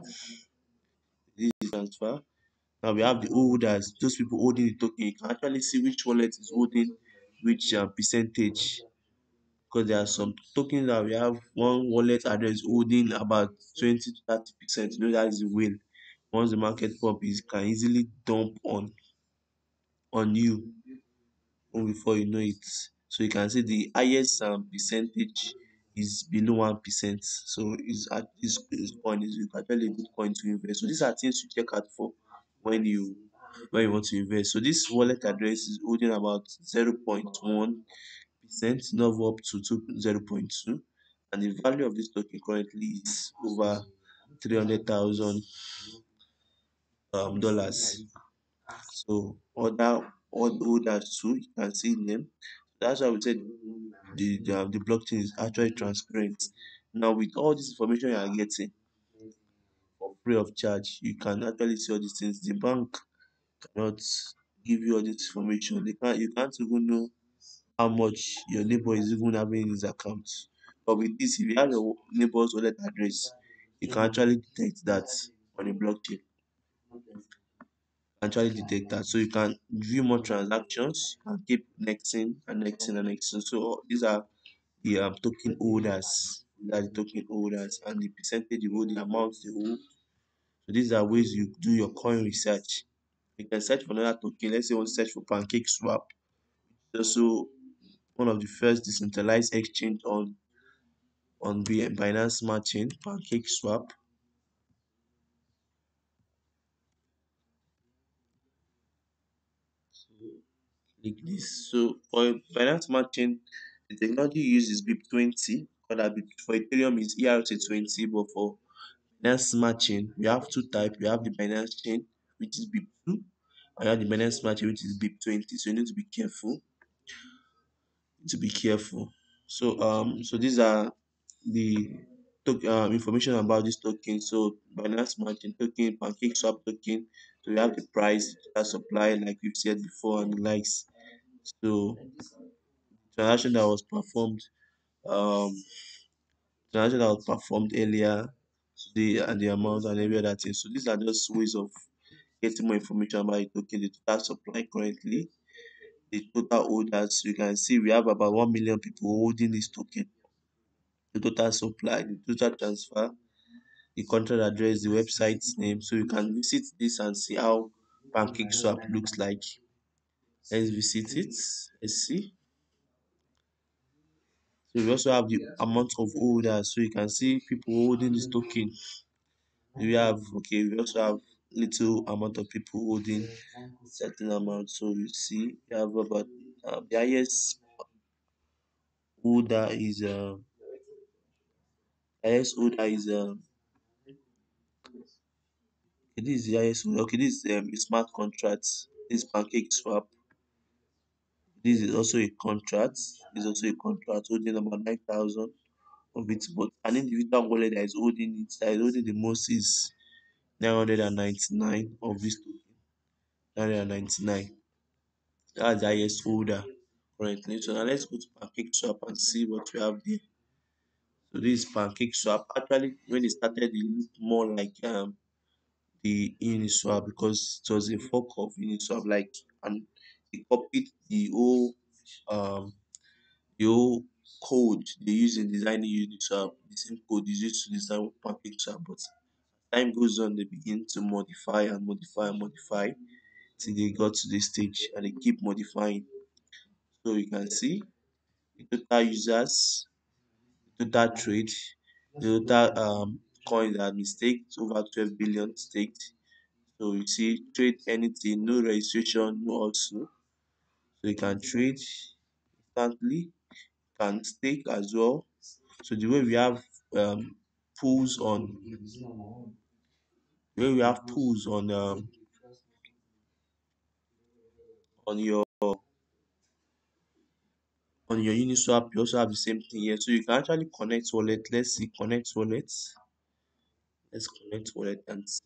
This is transfer. Now we have the holders, those people holding the token. You can actually see which wallet is holding which percentage, because there are some tokens that we have one wallet address holding about 20 to 30%. You know that is the whale. Once the market pump is can easily dump on you even before you know it. So you can see the highest percentage is below 1%. So it's at this point is actually a good point to invest. So these are things to check out for when you when you want to invest. So this wallet address is holding about 0.1%, not up to 0.2, and the value of this token currently is over 300,000 dollars. So other holders too, you can see them. That's why we said the blockchain is actually transparent. Now with all this information you are getting for free of charge, you can actually see all these things. The bank cannot give you all this information. You can't even know how much your neighbor is even having in his account. But with this, if you have your neighbor's wallet address, you can actually detect that on a blockchain. Actually detect that. So you can view more transactions and keep nexting and nexting and nexting. So these are the token holders. These are the token holders and the percentage you hold, the amount they hold. So these are ways you do your coin research. You can search for another token. Let's say you want to search for Pancake Swap. It's also one of the first decentralized exchange on Binance Smart Chain, Pancake Swap. Like this. So for Binance Smart Chain, the technology used is BIP20, or that BIP for Ethereum is ERC20, but for Binance Smart Chain, we have two types. We have the Binance Chain, which is BIP2, And you have the minus smart chain, which is BIP20. So you need to be careful. To be careful. So these are the information about this token. So Binance Margin token, Pancake Swap token. So we have the price, the supply, like we've said before, and the likes. So transaction that was performed, um, transaction that was performed earlier today, and the amount and every other thing. So these are just ways of getting more information about the token, the total supply currently, the total holders. You can see we have about 1 million people holding this token. The total supply, the total transfer, the contract address, the website name. So you can visit this and see how Pancake Swap looks like. Let's visit it. Let's see. So we also have the amount of holders. So you can see people holding this token. We also have little amount of people holding certain amount. So you see, we have about the highest holder is highest holder is okay, this is the highest holder. Okay, this is a smart contract. This Pancake Swap. This is also a contract. This is also a contract holding about 9,000 of it. But an individual wallet that is holding it, that is holding the most is 999 of this token. 999. That's the highest holder currently. So now let's go to Pancake Swap and see what we have there. So this Pancake Swap. Actually, when it started, it looked more like the Uniswap because it was a fork of Uniswap, like, and they copied um the whole code they use in designing Uniswap. The same code is used to design Pancake Swap, but time goes on, they begin to modify and modify and modify till they got to this stage, and they keep modifying. So you can see the total users, the total trade, the total coins that have been staked, over 12 billion staked. So you see, trade anything, no registration, no also. So you can trade instantly, can stake as well. So um pools on the way we have pools on your on your Uniswap, you also have the same thing here. So you can actually connect wallet. Let's see, connect wallet. Let's connect wallet and see.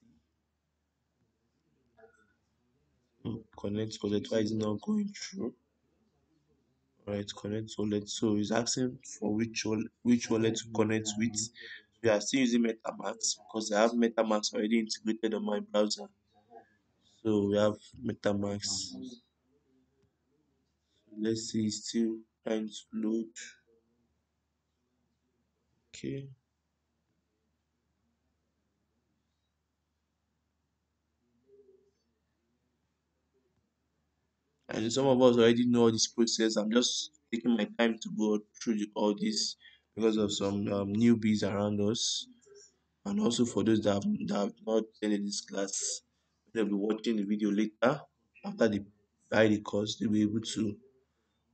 Connect wallet. Why is it not going through? Alright, connect wallet. So it's asking for which wallet to connect with. We are still using MetaMask because I have MetaMask already integrated on my browser. So we have MetaMask. Let's see, it's still trying to load. Okay. And some of us already know all this process. I'm just taking my time to go through all this because of some newbies around us, and also for those that have not attended this class, they'll be watching the video later after they buy the course. They'll be able to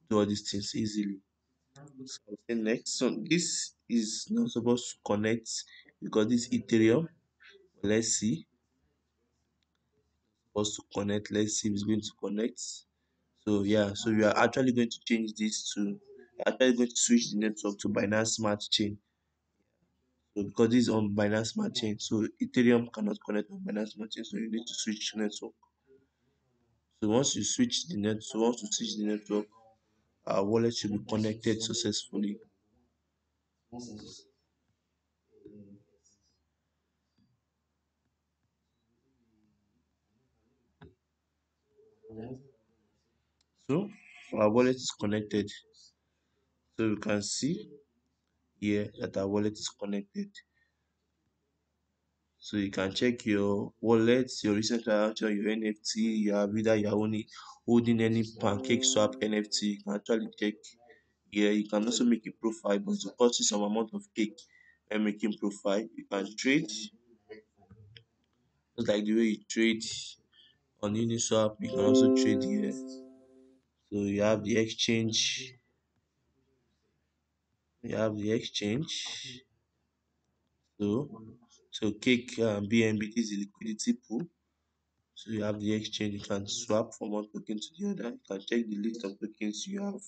do all these things easily. So I'll say next. So this is not supposed to connect because this Ethereum. Let's see. Supposed to connect. Let's see if it's going to connect. So yeah, so we are actually going to change this to actually going to switch the network to Binance Smart Chain. So because this is on Binance Smart Chain, so Ethereum cannot connect on Binance Smart Chain, so you need to switch network. Once you switch the network, our wallet should be connected successfully. So our wallet is connected. So you can see here that our wallet is connected. So you can check your wallets, your recent transaction, your NFT. You have either you're only holding any Pancake Swap NFT. You can actually check here. You can also make a profile, but it will cost you some amount of cake when making profile. You can trade just like the way you trade on Uniswap. You can also trade here. So you have the exchange. You have the exchange. So cake BNB, this is the liquidity pool. So you have the exchange, you can swap from one token to the other, you can check the list of tokens you have.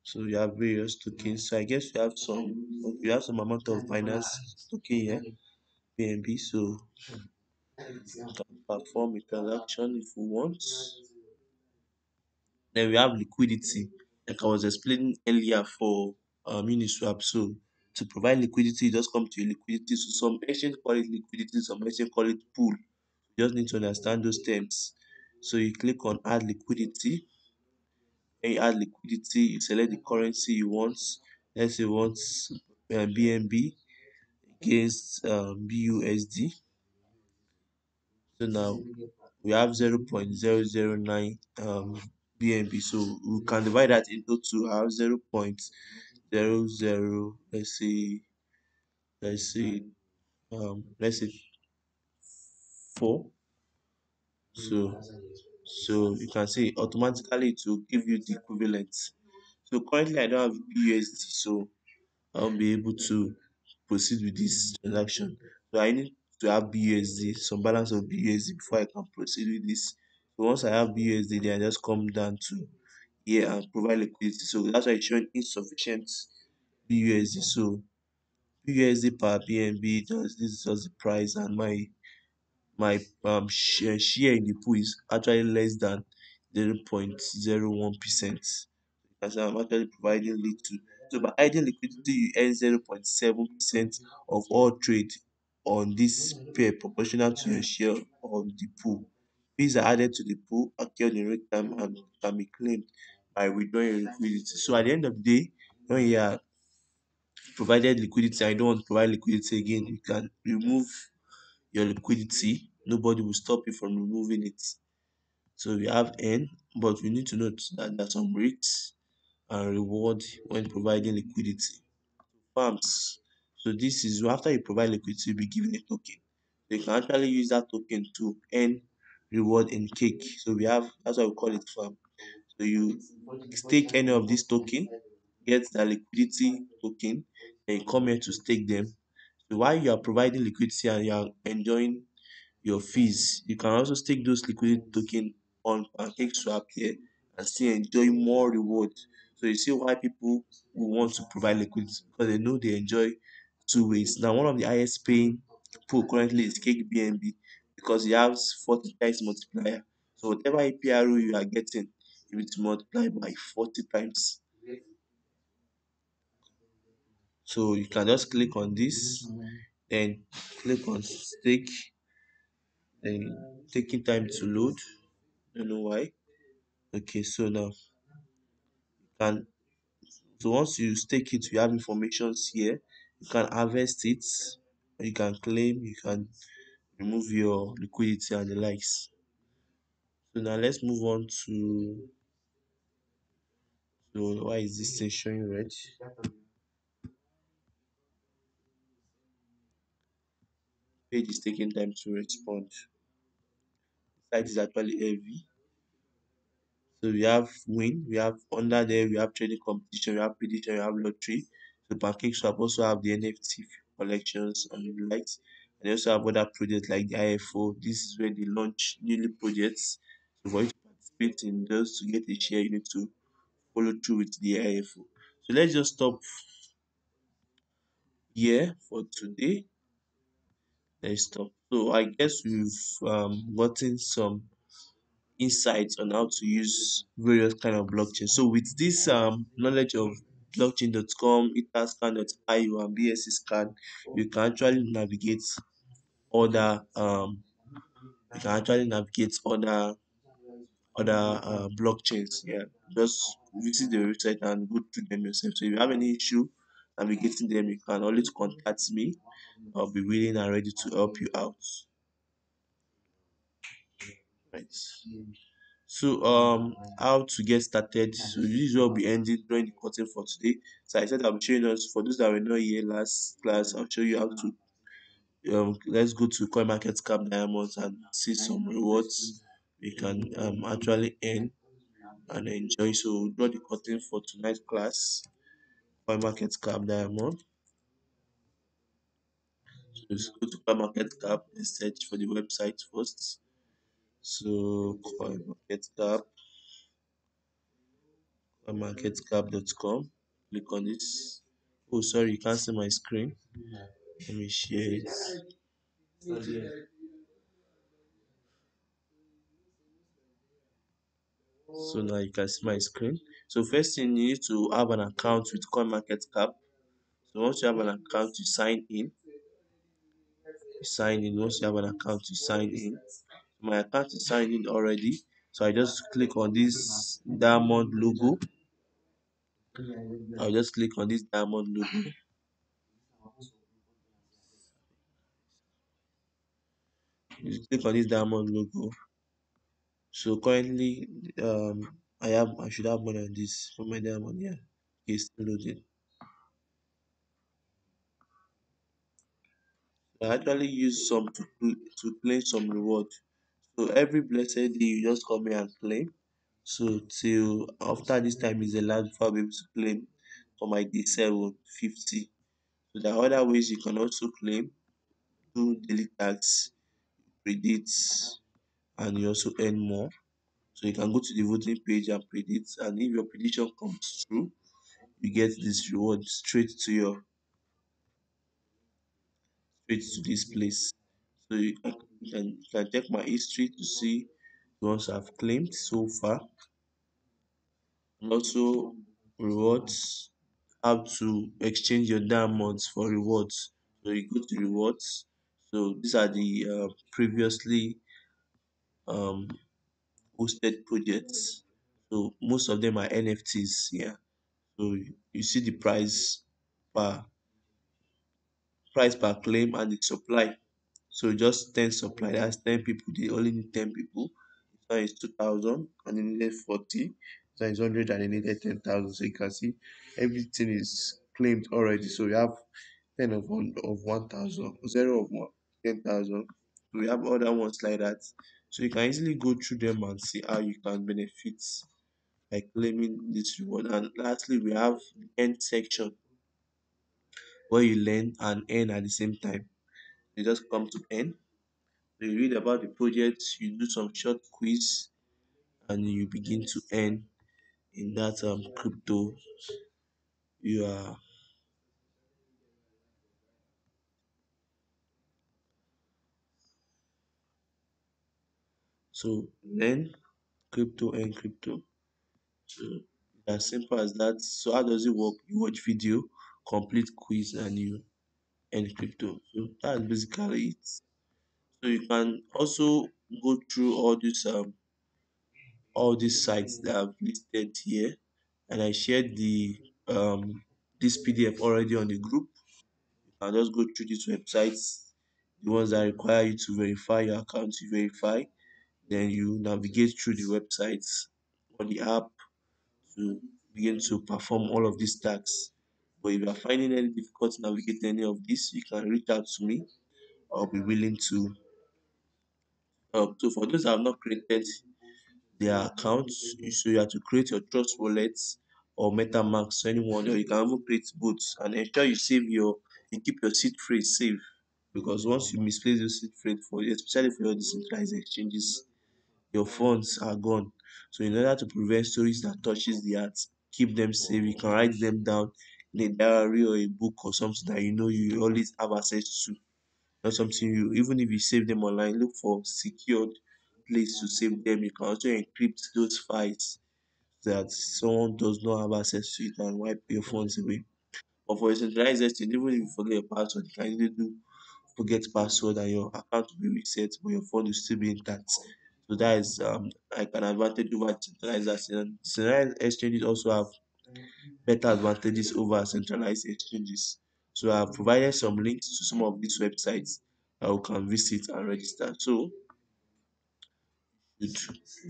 So you have various tokens. So I guess you have some amount of Binance token here, BNB. So you can perform a transaction if you want. Then we have liquidity, like I was explaining earlier for Uniswap. So to provide liquidity, you just come to your liquidity. So some exchange call it liquidity, some exchange call it pool. You just need to understand those terms. So you click on add liquidity. When you add liquidity, you select the currency you want. Let's say you want BNB against BUSD. So now we have 0.009 BNB. So we can divide that into two. I have 0.00, let's say 4. So you can see automatically it will give you the equivalent. So currently I don't have BUSD, so I won't be able to proceed with this transaction. So I need to have BUSD, some balance of BUSD before I can proceed with this. So once I have BUSD, then I just come down to here and provide liquidity. So that's why it's showing insufficient BUSD. So BUSD per BNB, just this is just the price, and my share in the pool is actually less than 0.01%. As I'm actually providing little. So by adding liquidity, you earn 0.7% of all trade on this pair proportional to your share on the pool. Fees are added to the pool, occurred in real time, and can be claimed by withdrawing your liquidity. So at the end of the day, when you are provided liquidity and you don't want to provide liquidity again, you can remove your liquidity. Nobody will stop you from removing it. So we have N, but we need to note that there are some risks and reward when providing liquidity. Farms. So this is after you provide liquidity, you'll be given a token. So you can actually use that token to earn reward in cake. So we have that's why we call it farm. So you stake any of this token, get the liquidity token, then you come here to stake them. So while you are providing liquidity and you are enjoying your fees, you can also stake those liquidity token on PancakeSwap here and still enjoy more reward. So you see why people will want to provide liquidity, because they know they enjoy two ways. Now one of the highest paying pool currently is Cake BNB because it has 40 times multiplier. So whatever APRO you are getting, you will multiply by 40 times. So you can just click on this, then click on stake, then taking time to load. Don't know why. Okay, so now can so once you stake it, you have informations here. You can harvest it, you can claim, you can remove your liquidity and the likes. So now let's move on to so why is this thing showing red? Page is taking time to respond. Site is actually heavy. So we have win, we have under there, we have trading competition, we have prediction, we have lottery. So PancakeSwap also have the NFT collections and the likes. And they also have other projects like the IFO. This is where they launch newly projects. So for you to participate in those to get a share, you need to follow through with the IFO. So let's just stop here for today. Let's stop. So I guess we've gotten some insights on how to use various kind of blockchain. So with this knowledge of blockchain.com, etherscan.io and BSC scan, you can actually navigate other blockchains. Yeah, just visit the website and go through them yourself. So if you have any issue navigating them, you can always contact me. I'll be willing and ready to help you out. Right. So how to get started. So this will be ending during the curtain for today. So I said I'll be showing us for those that were not here last class, I'll show you how to let's go to coin market cap diamonds and see some rewards we can actually earn and enjoy. So draw the curtain for tonight's class, coin market cap diamond. Just go to Coin Market Cap and search for the website first. So coinmarketcap.com. Click on it. Oh, sorry, you can't see my screen. Let me share it. So now you can see my screen. So first thing, you need to have an account with CoinMarketCap. So once you have an account, you sign in. You sign in. Once you have an account, you sign in. My account is signed in already. So I just click on this diamond logo. I'll just click on this diamond logo. You click on this diamond logo. So currently, I should have more than this for my diamond. Yeah, it's still loading. I actually use some to claim some reward. So every blessed day, you just come here and claim. So till after this time is allowed before I'll be able to claim for my day 750. So there are other ways you can also claim, do daily tax, predict, and you also earn more. So you can go to the voting page and predict, and if your prediction comes true, you get this reward straight to this place. So you can check my history to see the ones I've claimed so far, and also rewards, how to exchange your diamonds for rewards. So you go to rewards. So these are the previously um, hosted projects. So most of them are NFTs. Yeah. So you see the per price per claim and the supply. So just 10 supply, that's 10 people. They only need 10 people. So it's 2,000 and they needed 40. So it's 100 and they needed 10,000. So you can see everything is claimed already. So you have 10 of 1,000, 0 of 10,000. So we have other ones like that. So you can easily go through them and see how you can benefit by claiming this reward. And lastly, we have the end section where you learn and earn at the same time. You just come to earn. So you read about the project, you do some short quiz, and you begin to earn in that crypto you are. So learn crypto, earn crypto. So it's as simple as that. So how does it work? You watch video, complete quiz, and you earn crypto. So that's basically it. So you can also go through all these sites that I've listed here, and I shared this PDF already on the group. You can just go through these websites, the ones that require you to verify your account, you verify, then you navigate through the websites or the app to begin to perform all of these tasks. But if you are finding any difficulty navigating any of this, you can reach out to me. I'll be willing to help. So for those that have not created their accounts, so you have to create your trust wallets or MetaMask to anyone, or you can even create both and ensure you keep your seed phrase safe, because once you misplace your seed phrase for especially for your decentralized exchanges, your funds are gone. So in order to prevent stories that touches the heart, keep them safe. You can write them down in a diary or a book or something that you know you always have access to. Not something you, even if you save them online, look for secured place to save them. You can also encrypt those files so that someone does not have access to it and wipe your funds away. But for a centralized exchange, even if you forget your password, you can easily do forget password and your account will be reset, but your phone will still be intact. So that is like an advantage over centralized exchange. Centralized exchanges also have better advantages over centralized exchanges. So I've provided some links to some of these websites that you can visit and register. So you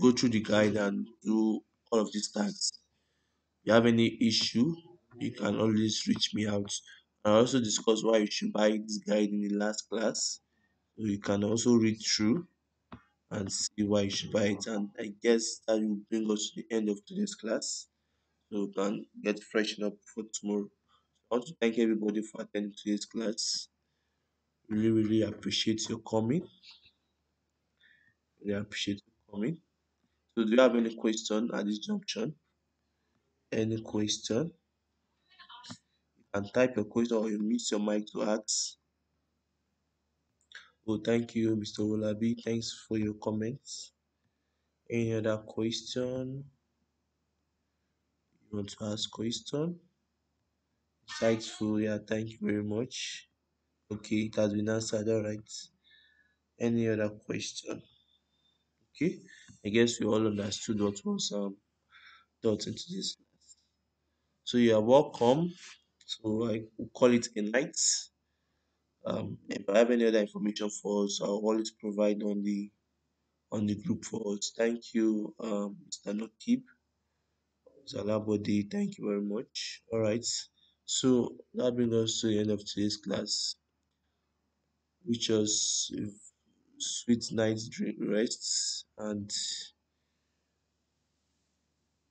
go through the guide and do all of these tasks. You have any issue, you can always reach me out. I also discuss why you should buy this guide in the last class. So you can also read through and see why you should buy it. And I guess that will bring us to the end of today's class. So we can get freshened up for tomorrow. I want to thank everybody for attending today's class. Really, really appreciate your coming. Really appreciate your coming. So, do you have any question at this junction? Any question? And type your question or you mute your mic to ask. Oh, thank you, Mr. Olabi. Thanks for your comments. Any other question? You want to ask question? Insightful, yeah, thank you very much. Okay, it has been answered. All right. Any other question? Okay. I guess we all understood what was taught into this. So you are welcome. So I will call it a night. If I have any other information for us, I'll always provide on the group for us. Thank you, Mr. Nokib, Zalabodi. Thank you very much. All right. So that brings us to the end of today's class, which was a sweet night's rest and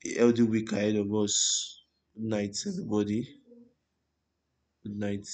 a healthy week ahead of us. Good night, everybody. Good night.